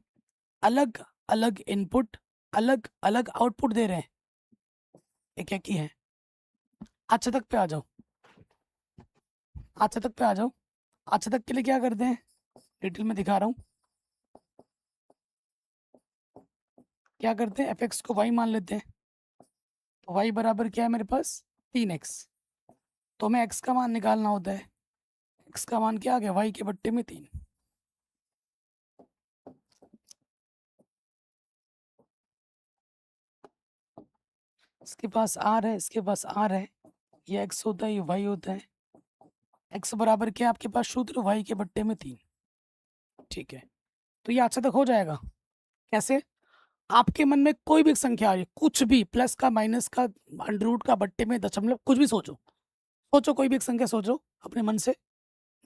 Speaker 1: अलग अलग इनपुट, अलग अलग आउटपुट दे रहे हैं, ये क्या की है। अच्छा तक पे आ जाओ, अच्छा तक पे आ जाओ। अच्छा तक के लिए क्या करते हैं, डिटेल में दिखा रहा हूँ। क्या करते हैं, एफ एक्स को y मान लेते हैं। तो y बराबर क्या है मेरे पास? 3x। तो हमें x का मान निकालना होता है। x का मान क्या आ गया? y के बट्टे में 3। इसके पास r है, इसके पास r है, ये x होता है, ये y होता है। x बराबर क्या है आपके पास सूत्र? y के बट्टे में 3, ठीक है। तो ये अच्छा तक हो जाएगा। कैसे? आपके मन में कोई भी संख्या आ रही है, कुछ भी, प्लस का, माइनस का, अंडर रूट का, बट्टे में, दशमलव, कुछ भी सोचो, सोचो कोई भी एक संख्या सोचो अपने मन से।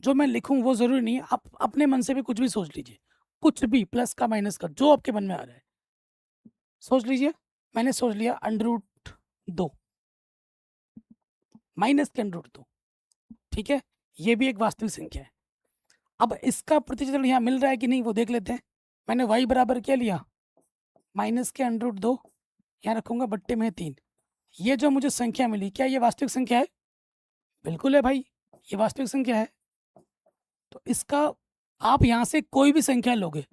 Speaker 1: जो मैं लिखूं वो जरूरी नहीं है, आप अपने मन से भी कुछ भी सोच लीजिए, कुछ भी, प्लस का, माइनस का, जो आपके मन में आ रहा है सोच लीजिए। मैंने सोच लिया √2, माइनस के √2, ठीक है। ये भी एक वास्तविक संख्या है। अब इसका प्रतिचित्रण यहाँ मिल रहा है कि नहीं वो देख लेते हैं। मैंने y बराबर क्या लिया? माइनस के √2, यहाँ रखूंगा बट्टे में 3, ये जो मुझे संख्या मिली, क्या ये वास्तविक संख्या है? बिल्कुल है भाई, ये वास्तविक संख्या है। तो इसका आप यहाँ से कोई भी संख्या लोगे,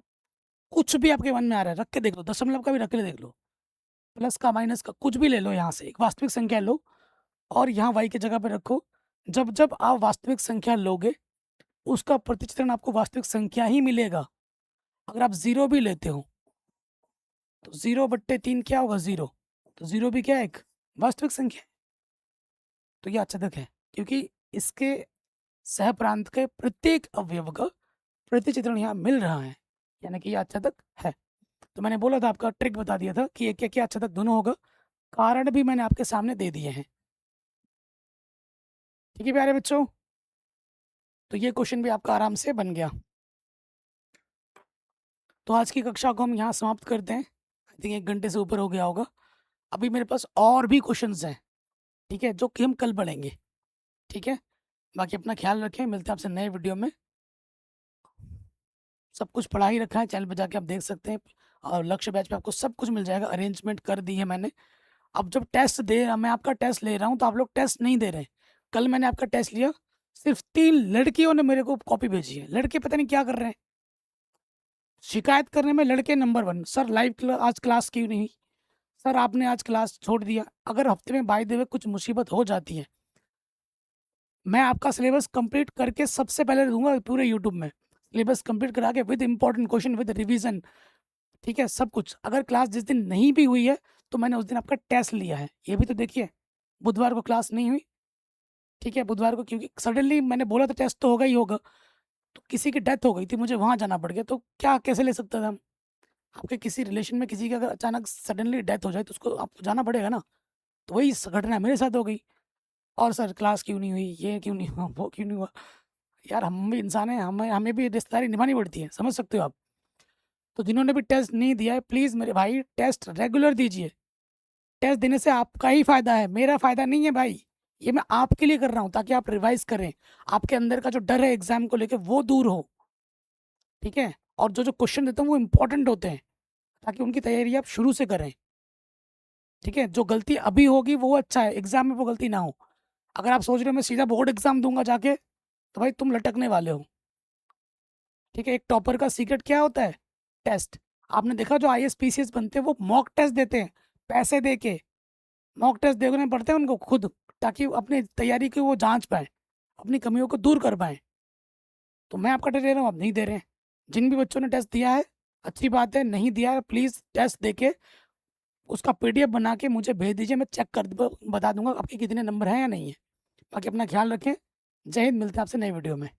Speaker 1: कुछ भी आपके मन में आ रहा है, रख के देख लो, दशमलव का भी रख के देख लो, प्लस का, माइनस का, कुछ भी ले लो, यहाँ से एक वास्तविक संख्या लो और यहाँ y की जगह पे रखो। जब जब आप वास्तविक संख्या लोगे, उसका प्रतिचित्रण आपको वास्तविक संख्या ही मिलेगा। अगर आप 0 भी लेते हो, तो 0/3 क्या होगा? 0। तो 0 भी क्या है? एक वास्तविक संख्या है। तो ये आच्छादक है, क्योंकि इसके सहप्रांत के प्रत्येक अवयव का प्रतिचित्रण यहाँ मिल रहा है, यानी कि ये आच्छादक है। तो मैंने बोला था, आपका ट्रिक बता दिया था कि ये क्या क्या आच्छादक दोनों होगा, कारण भी मैंने आपके सामने दे दिए हैं। ठीक है प्यारे बच्चों, तो ये क्वेश्चन भी आपका आराम से बन गया। तो आज की कक्षा को हम यहाँ समाप्त करते हैं। आई थिंक 1 घंटे से ऊपर हो गया होगा। अभी मेरे पास और भी क्वेश्चंस हैं, ठीक है, जो कि हम कल पढ़ेंगे। ठीक है, बाकी अपना ख्याल रखें, मिलते हैं आपसे नए वीडियो में। सब कुछ पढ़ा ही रखा है, चैनल पे जाके आप देख सकते हैं, और लक्ष्य बैच पे आपको सब कुछ मिल जाएगा, अरेंजमेंट कर दी है मैंने। अब जब टेस्ट मैं आपका टेस्ट ले रहा हूँ, तो आप लोग टेस्ट नहीं दे रहे। कल मैंने आपका टेस्ट लिया, सिर्फ 3 लड़कियों ने मेरे को कॉपी भेजी है। लड़के पता नहीं क्या कर रहे हैं, शिकायत करने में लड़के नंबर 1। सर लाइव आज क्लास क्यों नहीं? सर आपने आज क्लास छोड़ दिया। अगर हफ्ते में बाय द वे कुछ मुसीबत हो जाती है, मैं आपका सिलेबस कंप्लीट करके सबसे पहले दूंगा पूरे यूट्यूब में, सिलेबस कंप्लीट करा के with important question, with revision, ठीक है, सब कुछ। अगर क्लास जिस दिन नहीं भी हुई है, तो मैंने उस दिन आपका टेस्ट लिया है, ये भी तो देखिए। बुधवार को क्लास नहीं हुई, ठीक है, बुधवार को, क्योंकि सडनली मैंने बोला था टेस्ट तो होगा ही होगा, तो किसी की डेथ हो गई थी, मुझे वहाँ जाना पड़ गया, तो क्या कैसे ले सकता था हम? आपके किसी रिलेशन में किसी की अगर अचानक सडनली डेथ हो जाए, तो उसको आपको जाना पड़ेगा ना। तो वही घटना मेरे साथ हो गई। और सर क्लास क्यों नहीं हुई, ये क्यों नहीं हुआ, वो क्यों नहीं हुआ? यार हम भी इंसान हैं, हमें हमें भी रिश्तेदारी निभानी पड़ती है, समझ सकते हो आप। तो जिन्होंने भी टेस्ट नहीं दिया है, प्लीज़ मेरे भाई टेस्ट रेगुलर दीजिए। टेस्ट देने से आपका ही फ़ायदा है, मेरा फ़ायदा नहीं है भाई। ये मैं आपके लिए कर रहा हूँ, ताकि आप रिवाइज़ करें, आपके अंदर का जो डर है एग्ज़ाम को लेके वो दूर हो, ठीक है? और जो क्वेश्चन देता हूँ वो इम्पोर्टेंट होते हैं, ताकि उनकी तैयारी आप शुरू से करें, ठीक है? जो गलती अभी होगी वो अच्छा है, एग्ज़ाम में वो गलती ना हो। अगर आप सोच रहे हो मैं सीधा बोर्ड एग्ज़ाम दूंगा जाके, तो भाई तुम लटकने वाले हो, ठीक है? एक टॉपर का सीक्रेट क्या होता है? टेस्ट। आपने देखा जो आईएएस पीसीएस बनते हैं, वो मॉक टेस्ट देते हैं, पैसे दे के मॉक टेस्ट देने पड़ते हैं उनको खुद, ताकि अपनी तैयारी की वो जांच पाएँ, अपनी कमियों को दूर कर पाएँ। तो मैं आपका टेस्ट दे रहा हूँ, आप नहीं दे रहे हैं। जिन भी बच्चों ने टेस्ट दिया है, अच्छी बात है, नहीं दिया है प्लीज़ टेस्ट देके उसका पीडीएफ बना के मुझे भेज दीजिए, मैं चेक कर बता दूँगा आपके कितने नंबर हैं या नहीं है। बाकी अपना ख्याल रखें। जय हिंद, मिलते हैं आपसे नए वीडियो में।